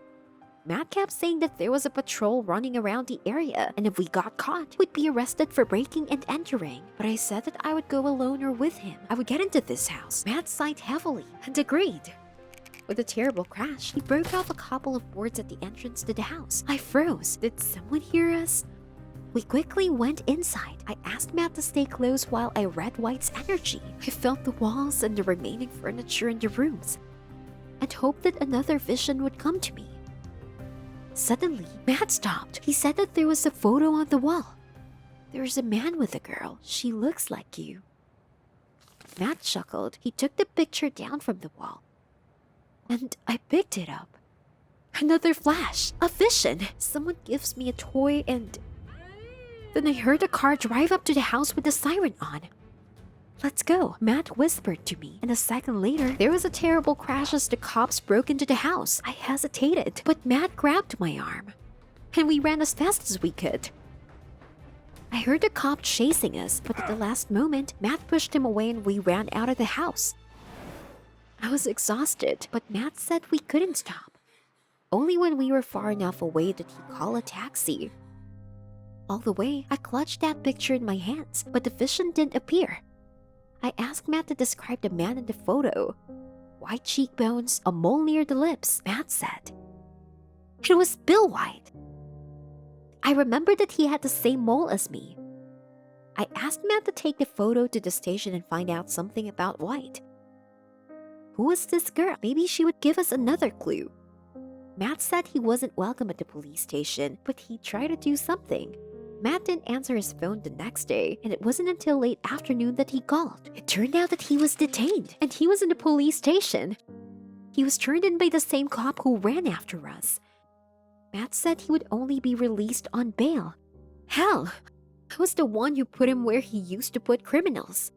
Matt kept saying that there was a patrol running around the area, and if we got caught, we'd be arrested for breaking and entering. But I said that I would go alone or with him. I would get into this house. Matt sighed heavily and agreed. With a terrible crash, he broke off a couple of boards at the entrance to the house. I froze. Did someone hear us? We quickly went inside. I asked Matt to stay close while I read White's energy. I felt the walls and the remaining furniture in the rooms, and hoped that another vision would come to me. Suddenly, Matt stopped. He said that there was a photo on the wall. There's a man with a girl. She looks like you. Matt chuckled. He took the picture down from the wall, and I picked it up. Another flash. A vision. Someone gives me a toy and then I heard a car drive up to the house with the siren on. Let's go, Matt whispered to me, and a second later, there was a terrible crash as the cops broke into the house. I hesitated, but Matt grabbed my arm, and we ran as fast as we could. I heard a cop chasing us, but at the last moment, Matt pushed him away and we ran out of the house. I was exhausted, but Matt said we couldn't stop. Only when we were far enough away did he call a taxi. All the way, I clutched that picture in my hands, but the vision didn't appear. I asked Matt to describe the man in the photo. White cheekbones, a mole near the lips, Matt said. It was Bill White. I remembered that he had the same mole as me. I asked Matt to take the photo to the station and find out something about White. Who was this girl? Maybe she would give us another clue. Matt said he wasn't welcome at the police station, but he tried to do something. Matt didn't answer his phone the next day, and it wasn't until late afternoon that he called. It turned out that he was detained, and he was in the police station. He was turned in by the same cop who ran after us. Matt said he would only be released on bail. Hell, I was the one who put him where he used to put criminals.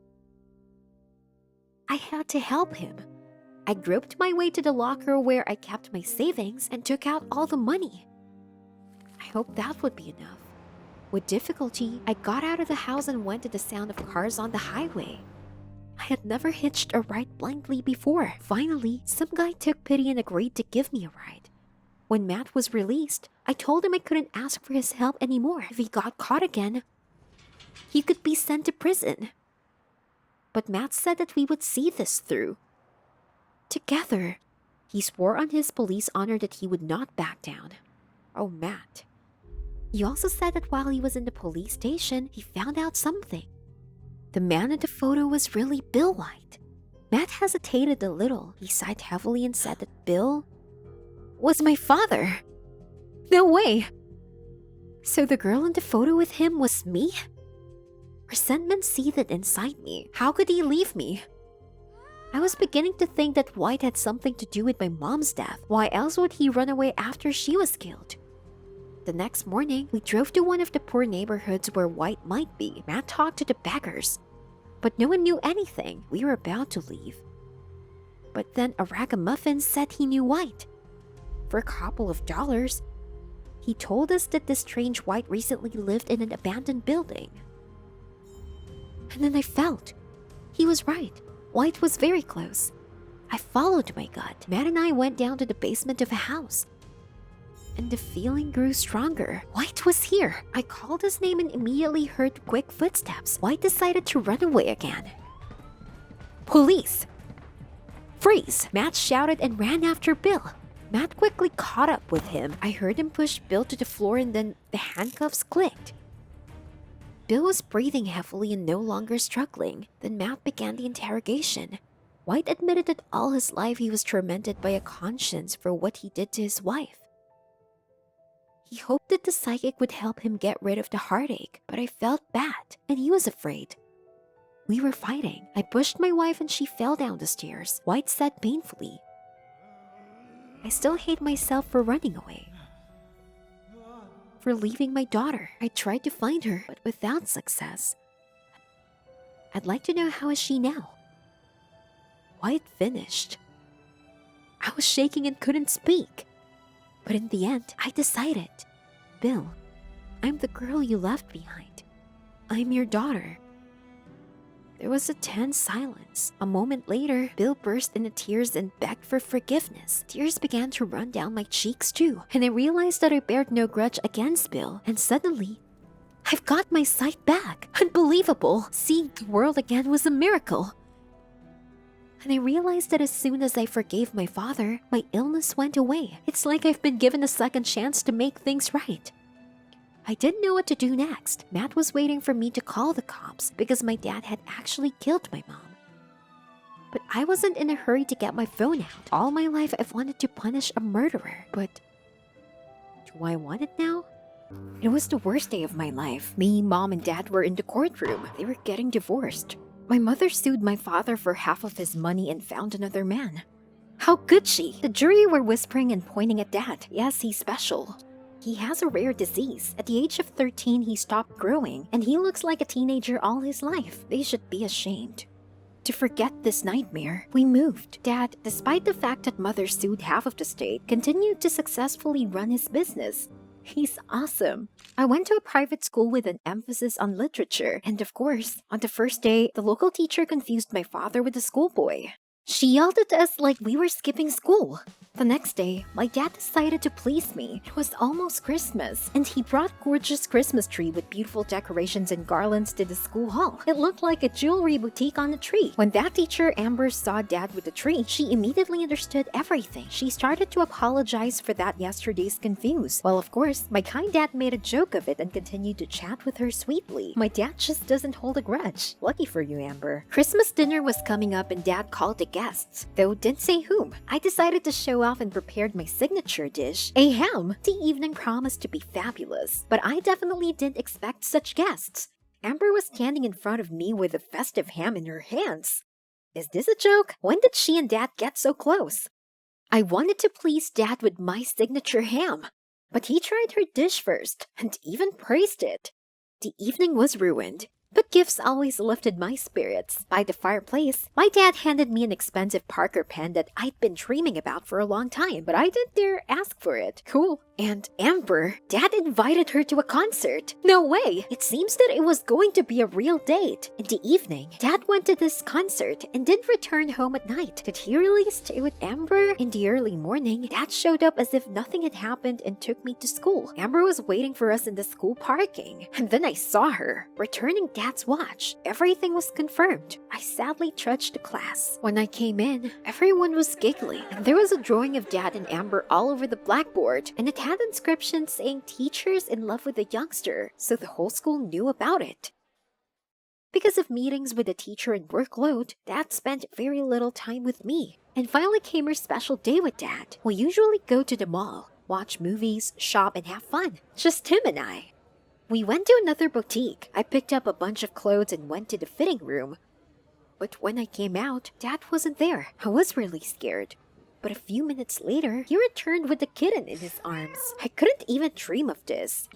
I had to help him. I groped my way to the locker where I kept my savings and took out all the money. I hoped that would be enough. With difficulty, I got out of the house and went to the sound of cars on the highway. I had never hitched a ride blindly before. Finally, some guy took pity and agreed to give me a ride. When Matt was released, I told him I couldn't ask for his help anymore. If he got caught again, he could be sent to prison. But Matt said that we would see this through. Together, he swore on his police honor that he would not back down. Oh, Matt. He also said that while he was in the police station, he found out something. The man in the photo was really Bill White. Matt hesitated a little. He sighed heavily and said that Bill was my father. No way. So the girl in the photo with him was me? Resentment seethed inside me. How could he leave me? I was beginning to think that White had something to do with my mom's death. Why else would he run away after she was killed? The next morning, we drove to one of the poor neighborhoods where White might be. Matt talked to the beggars, but no one knew anything. We were about to leave. But then a ragamuffin said he knew White. For a couple of dollars, he told us that this strange White recently lived in an abandoned building. And then I felt he was right. White was very close. I followed my gut. Matt and I went down to the basement of a house, and the feeling grew stronger. White was here. I called his name and immediately heard quick footsteps. White decided to run away again. Police! Freeze! Matt shouted and ran after Bill. Matt quickly caught up with him. I heard him push Bill to the floor and then the handcuffs clicked. Bill was breathing heavily and no longer struggling. Then Matt began the interrogation. White admitted that all his life he was tormented by a conscience for what he did to his wife. He hoped that the psychic would help him get rid of the heartache, but I felt bad, and he was afraid. We were fighting. I pushed my wife and she fell down the stairs. White said painfully. I still hate myself for running away. For leaving my daughter. I tried to find her, but without success. I'd like to know how is she now. White finished. I was shaking and couldn't speak. But in the end, I decided. Bill. I'm the girl you left behind. I'm your daughter." There was a tense silence. A moment later, Bill burst into tears and begged for forgiveness. Tears began to run down my cheeks too, and I realized that I bared no grudge against Bill, and suddenly, I've got my sight back. Unbelievable. Seeing the world again was a miracle. And I realized that as soon as I forgave my father, my illness went away. It's like I've been given a second chance to make things right. I didn't know what to do next. Matt was waiting for me to call the cops because my dad had actually killed my mom. But I wasn't in a hurry to get my phone out. All my life I've wanted to punish a murderer, but do I want it now? It was the worst day of my life. Me, mom, and dad were in the courtroom. They were getting divorced. My mother sued my father for half of his money and found another man. How could she? The jury were whispering and pointing at dad. Yes, he's special. He has a rare disease. At the age of 13, he stopped growing, and he looks like a teenager all his life. They should be ashamed. To forget this nightmare, we moved. Dad, despite the fact that mother sued half of the state, continued to successfully run his business. He's awesome. I went to a private school with an emphasis on literature, and of course, on the first day, the local teacher confused my father with a schoolboy. She yelled at us like we were skipping school. The next day, my dad decided to please me. It was almost Christmas, and he brought gorgeous Christmas tree with beautiful decorations and garlands to the school hall. It looked like a jewelry boutique on a tree. When that teacher, Amber, saw dad with the tree, she immediately understood everything. She started to apologize for that yesterday's confuse. Well, of course, my kind dad made a joke of it and continued to chat with her sweetly. My dad just doesn't hold a grudge. Lucky for you, Amber. Christmas dinner was coming up and dad called the guests, though didn't say whom. I decided to show off and prepared my signature dish, a ham. The evening promised to be fabulous, but I definitely didn't expect such guests. Amber was standing in front of me with a festive ham in her hands. Is this a joke? When did she and dad get so close? I wanted to please dad with my signature ham, but he tried her dish first and even praised it. The evening was ruined. But gifts always lifted my spirits. By the fireplace, my dad handed me an expensive Parker pen that I'd been dreaming about for a long time, but I didn't dare ask for it. Cool. And Amber, dad invited her to a concert. No way! It seems that it was going to be a real date. In the evening, dad went to this concert and didn't return home at night. Did he really stay with Amber? In the early morning, dad showed up as if nothing had happened and took me to school. Amber was waiting for us in the school parking, and then I saw her, returning dad's watch. Everything was confirmed. I sadly trudged to class. When I came in, everyone was giggling, and there was a drawing of dad and Amber all over the blackboard, and it had inscriptions saying teachers in love with a youngster, so the whole school knew about it. Because of meetings with the teacher and workload, dad spent very little time with me. And finally came her special day with dad. We usually go to the mall, watch movies, shop, and have fun. Just him and I. We went to another boutique. I picked up a bunch of clothes and went to the fitting room. But when I came out, dad wasn't there. I was really scared. But a few minutes later, he returned with the kitten in his arms. I couldn't even dream of this.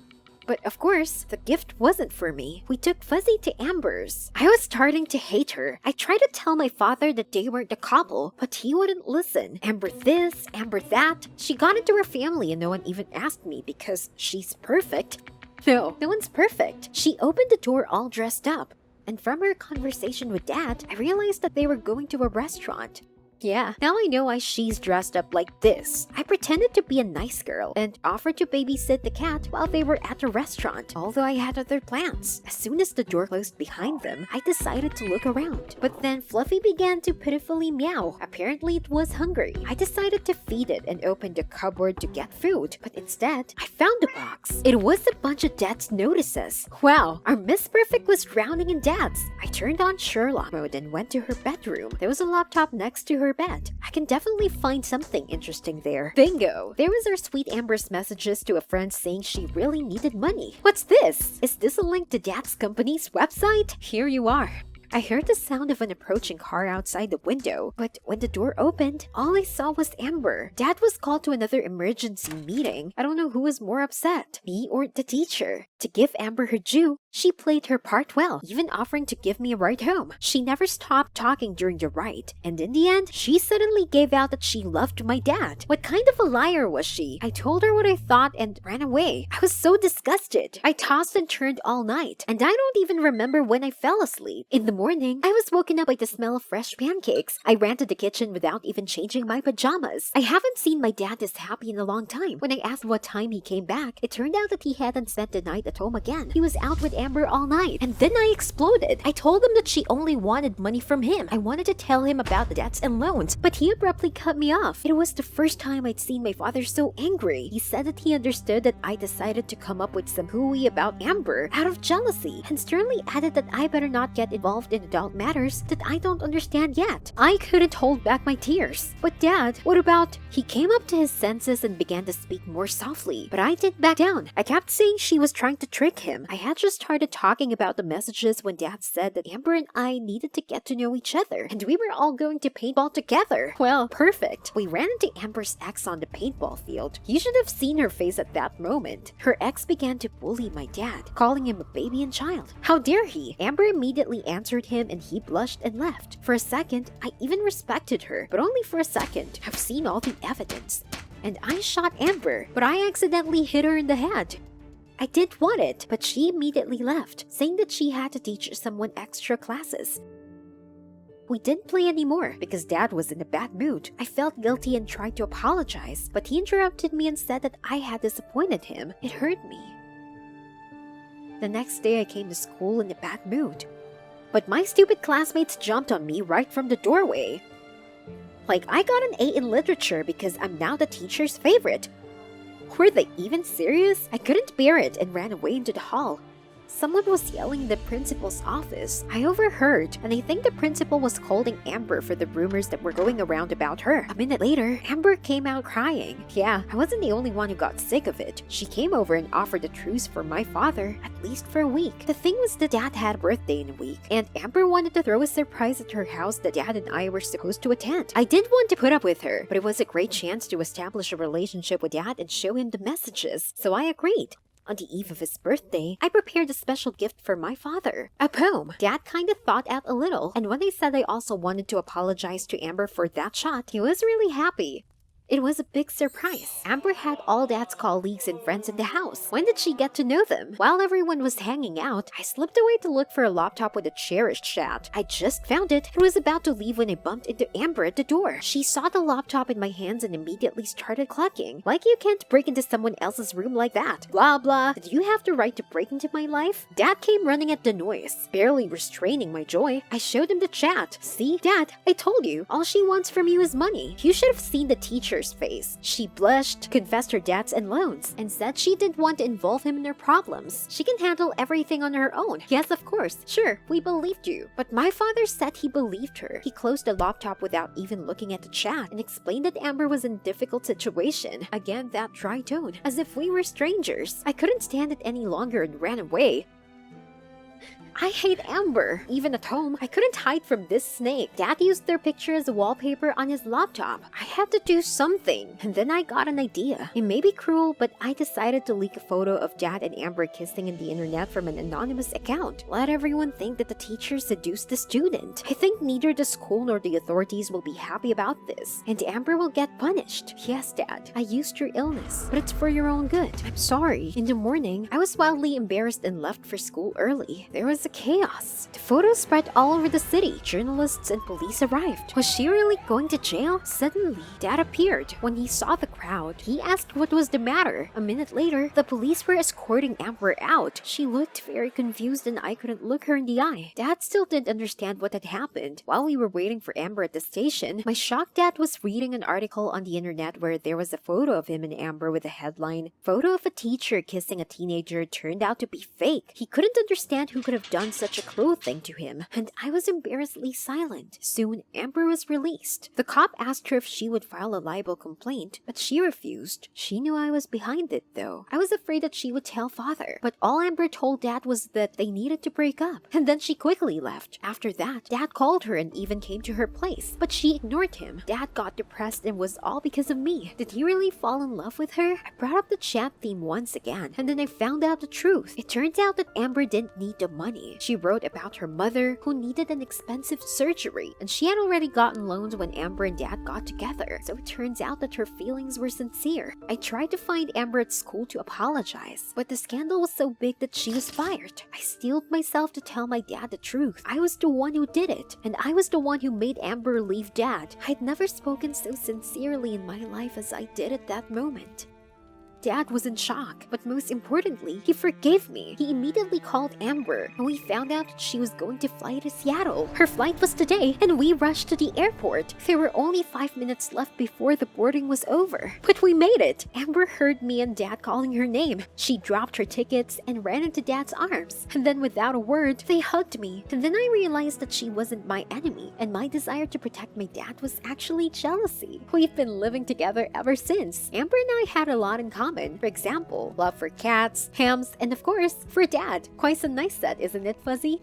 But of course, the gift wasn't for me. We took Fuzzy to Amber's. I was starting to hate her. I tried to tell my father that they weren't a couple, but he wouldn't listen. Amber this, Amber that. She got into her family and no one even asked me because she's perfect. No one's perfect. She opened the door all dressed up. And from her conversation with dad, I realized that they were going to a restaurant. Yeah, now I know why she's dressed up like this. I pretended to be a nice girl and offered to babysit the cat while they were at a restaurant, although I had other plans. As soon as the door closed behind them, I decided to look around. But then Fluffy began to pitifully meow. Apparently it was hungry. I decided to feed it and opened the cupboard to get food, but instead, I found a box. It was a bunch of dad's notices. Wow, our Miss Perfect was drowning in dads. I turned on Sherlock mode and went to her bedroom. There was a laptop next to her bed. I can definitely find something interesting there. Bingo! There was our sweet Amber's messages to a friend saying she really needed money. What's this? Is this a link to dad's company's website? Here you are. I heard the sound of an approaching car outside the window, but when the door opened, all I saw was Amber. Dad was called to another emergency meeting. I don't know who was more upset, me or the teacher. To give Amber her due, she played her part well, even offering to give me a ride home. She never stopped talking during the ride, and in the end, she suddenly gave out that she loved my dad. What kind of a liar was she? I told her what I thought and ran away. I was so disgusted. I tossed and turned all night, and I don't even remember when I fell asleep. In the morning, I was woken up by the smell of fresh pancakes. I ran to the kitchen without even changing my pajamas. I haven't seen my dad this happy in a long time. When I asked what time he came back, it turned out that he hadn't spent the night at home again. He was out with Amber all night, and then I exploded. I told him that she only wanted money from him. I wanted to tell him about the debts and loans, but he abruptly cut me off. It was the first time I'd seen my father so angry. He said that he understood that I decided to come up with some hooey about Amber out of jealousy, and sternly added that I better not get involved in adult matters that I don't understand yet. I couldn't hold back my tears. But Dad, what about... He came up to his senses and began to speak more softly, but I didn't back down. I kept saying she was trying to trick him. I had just started talking about the messages when Dad said that Amber and I needed to get to know each other, and we were all going to paintball together. Well, perfect. We ran into Amber's ex on the paintball field. You should have seen her face at that moment. Her ex began to bully my dad, calling him a baby and child. How dare he? Amber immediately answered him and he blushed and left. For a second, I even respected her, but only for a second. I've seen all the evidence. And I shot Amber, but I accidentally hit her in the head. I did want it, but she immediately left, saying that she had to teach someone extra classes. We didn't play anymore because Dad was in a bad mood. I felt guilty and tried to apologize, but he interrupted me and said that I had disappointed him. It hurt me. The next day I came to school in a bad mood, but my stupid classmates jumped on me right from the doorway. Like I got an A in literature because I'm now the teacher's favorite. Were they even serious? I couldn't bear it and ran away into the hall. Someone was yelling in the principal's office. I overheard, and I think the principal was scolding Amber for the rumors that were going around about her. A minute later, Amber came out crying. Yeah, I wasn't the only one who got sick of it. She came over and offered a truce for my father, at least for a week. The thing was that Dad had a birthday in a week, and Amber wanted to throw a surprise at her house that Dad and I were supposed to attend. I didn't want to put up with her, but it was a great chance to establish a relationship with Dad and show him the messages, so I agreed. On the eve of his birthday, I prepared a special gift for my father. A poem. Dad kinda thought out a little, and when I said I also wanted to apologize to Amber for that shot, he was really happy. It was a big surprise. Amber had all Dad's colleagues and friends in the house. When did she get to know them? While everyone was hanging out, I slipped away to look for a laptop with a cherished chat. I just found it and was about to leave when I bumped into Amber at the door. She saw the laptop in my hands and immediately started clucking. Like you can't break into someone else's room like that. Blah blah. Did you have the right to break into my life? Dad came running at the noise, barely restraining my joy. I showed him the chat. See, Dad, I told you, all she wants from you is money. You should have seen the teacher's face. She blushed, confessed her debts and loans, and said she didn't want to involve him in her problems. She can handle everything on her own. Yes, of course. Sure, we believed you. But my father said he believed her. He closed the laptop without even looking at the chat and explained that Amber was in a difficult situation. Again, that dry tone, as if we were strangers. I couldn't stand it any longer and ran away. I hate Amber. Even at home, I couldn't hide from this snake. Dad used their picture as a wallpaper on his laptop. I had to do something. And then I got an idea. It may be cruel, but I decided to leak a photo of Dad and Amber kissing in the internet from an anonymous account. Let everyone think that the teacher seduced the student. I think neither the school nor the authorities will be happy about this. And Amber will get punished. Yes, Dad, I used your illness, but it's for your own good. I'm sorry. In the morning, I was wildly embarrassed and left for school early. There was a chaos. The photos spread all over the city. Journalists and police arrived. Was she really going to jail? Suddenly, Dad appeared. When he saw the crowd, he asked what was the matter. A minute later, the police were escorting Amber out. She looked very confused and I couldn't look her in the eye. Dad still didn't understand what had happened. While we were waiting for Amber at the station, my shocked dad was reading an article on the internet where there was a photo of him and Amber with a headline, "Photo of a teacher kissing a teenager turned out to be fake." He couldn't understand who could have done such a cruel thing to him, and I was embarrassedly silent. Soon, Amber was released. The cop asked her if she would file a libel complaint, but she refused. She knew I was behind it, though. I was afraid that she would tell father, but all Amber told Dad was that they needed to break up, and then she quickly left. After that, Dad called her and even came to her place, but she ignored him. Dad got depressed and was all because of me. Did he really fall in love with her? I brought up the chat theme once again, and then I found out the truth. It turns out that Amber didn't need the money. She wrote about her mother, who needed an expensive surgery, and she had already gotten loans when Amber and Dad got together, so it turns out that her feelings were sincere. I tried to find Amber at school to apologize, but the scandal was so big that she was fired. I steeled myself to tell my dad the truth. I was the one who did it, and I was the one who made Amber leave Dad. I'd never spoken so sincerely in my life as I did at that moment. Dad was in shock, but most importantly, he forgave me. He immediately called Amber, and we found out that she was going to fly to Seattle. Her flight was today, and we rushed to the airport. There were only 5 minutes left before the boarding was over. But we made it! Amber heard me and Dad calling her name. She dropped her tickets and ran into Dad's arms. And then without a word, they hugged me. And then I realized that she wasn't my enemy, and my desire to protect my dad was actually jealousy. We've been living together ever since. Amber and I had a lot in common. For example, love for cats, hams, and of course, for Dad. Quite a nice set, isn't it, Fuzzy?